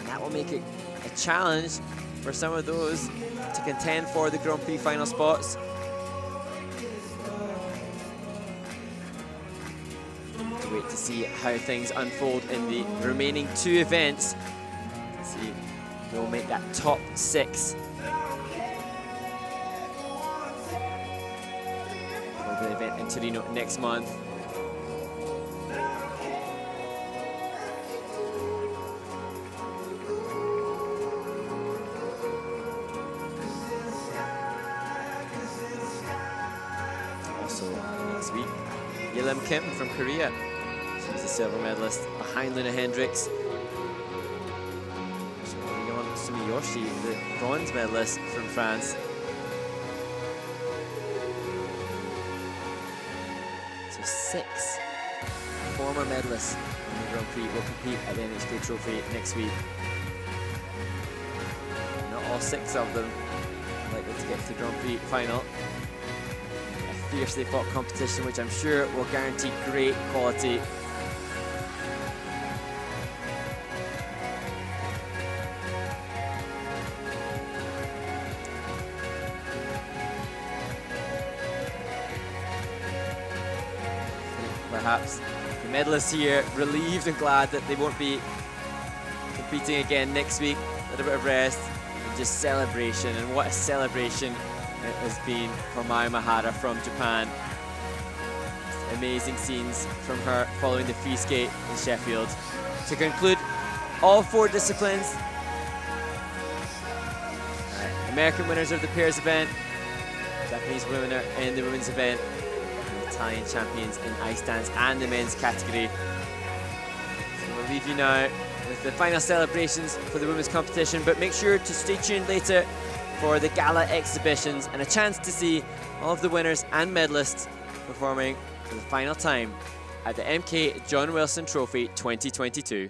And that will make it a challenge for some of those to contend for the Grand Prix final spots. Wait to see how things unfold in the remaining 2 events. Let's see who will make that top 6 for the event in Torino next month. Also next week, Yelim Kim from Korea. She's a silver medalist behind Luna Hendricks. Rion Sumiyoshi, the bronze medalist from France. So 6 former medalists on the Grand Prix will compete at the NHK Trophy next week. Not all 6 of them are likely to get to the Grand Prix final. A fiercely fought competition, which I'm sure will guarantee great quality. Perhaps the medalists here relieved and glad that they won't be competing again next week. A little bit of rest and just celebration, and what a celebration it has been for Mariia Mahara from Japan. Amazing scenes from her following the free skate in Sheffield. To conclude all 4 disciplines, American winners of the pairs event, Japanese winner in the women's event, Italian champions in ice dance and the men's category. So we'll leave you now with the final celebrations for the women's competition, but make sure to stay tuned later for the gala exhibitions and a chance to see all of the winners and medalists performing for the final time at the MK John Wilson Trophy 2022.